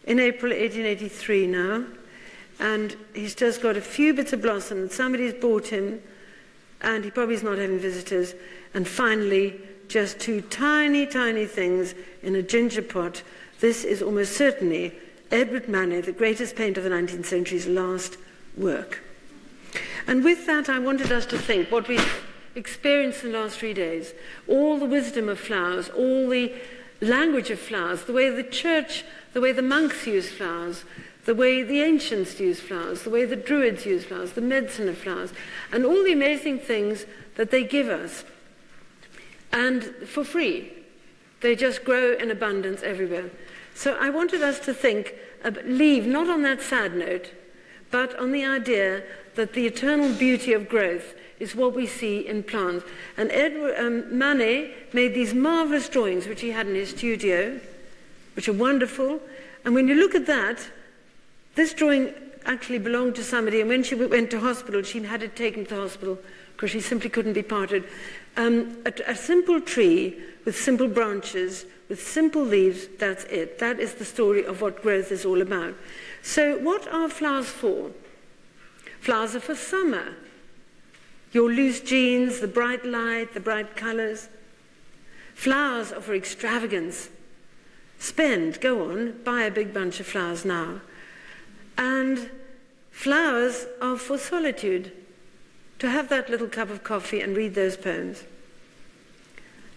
1883 now. And he's just got a few bits of blossom that somebody's bought him. And he probably is not having visitors. And finally, just two tiny, tiny things in a ginger pot. This is almost certainly Edward Manet, the greatest painter of the 19th century's last work. And with that, I wanted us to think what we've experienced in the last 3 days, all the wisdom of flowers, all the language of flowers, the way the church, the way the monks use flowers, the way the ancients use flowers, the way the druids use flowers, the medicine of flowers, and all the amazing things that they give us. And for free. They just grow in abundance everywhere. So I wanted us to think, leave not on that sad note, but on the idea that the eternal beauty of growth is what we see in plants. And Manet made these marvelous drawings, which he had in his studio, which are wonderful. And when you look at that, this drawing actually belonged to somebody, and when she went to hospital, she had it taken to the hospital because she simply couldn't be parted. A simple tree with simple branches, with simple leaves, that's it. That is the story of what growth is all about. So what are flowers for? Flowers are for summer. Your loose jeans, the bright light, the bright colors. Flowers are for extravagance. Go on, buy a big bunch of flowers now. And flowers are for solitude. To have that little cup of coffee and read those poems.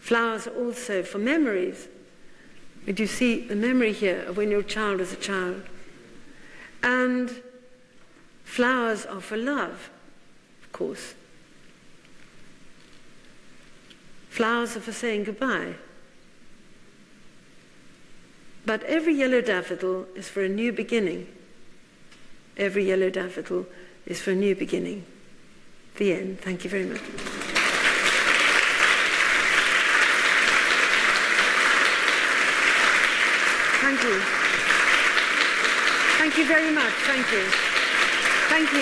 Flowers are also for memories. Did you see the memory here of when your child was a child? And flowers are for love, of course. Flowers are for saying goodbye. But every yellow daffodil is for a new beginning. Every yellow daffodil is for a new beginning. The end. Thank you very much. Thank you. Thank you very much. Thank you. Thank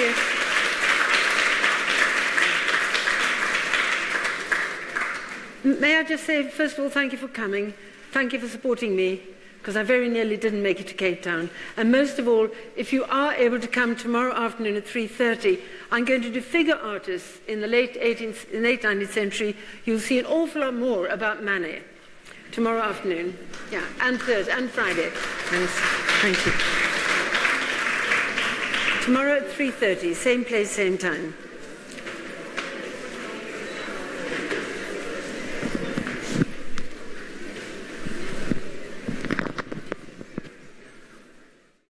you. May I just say, first of all, thank you for coming. Thank you for supporting me, because I very nearly didn't make it to Cape Town. And most of all, if you are able to come tomorrow afternoon at 3:30, I'm going to do figure artists in the late 19th century. You'll see an awful lot more about Manet tomorrow afternoon. Yeah, and Thursday, and Friday. Thanks. Thank you. Tomorrow at 3:30, same place, same time.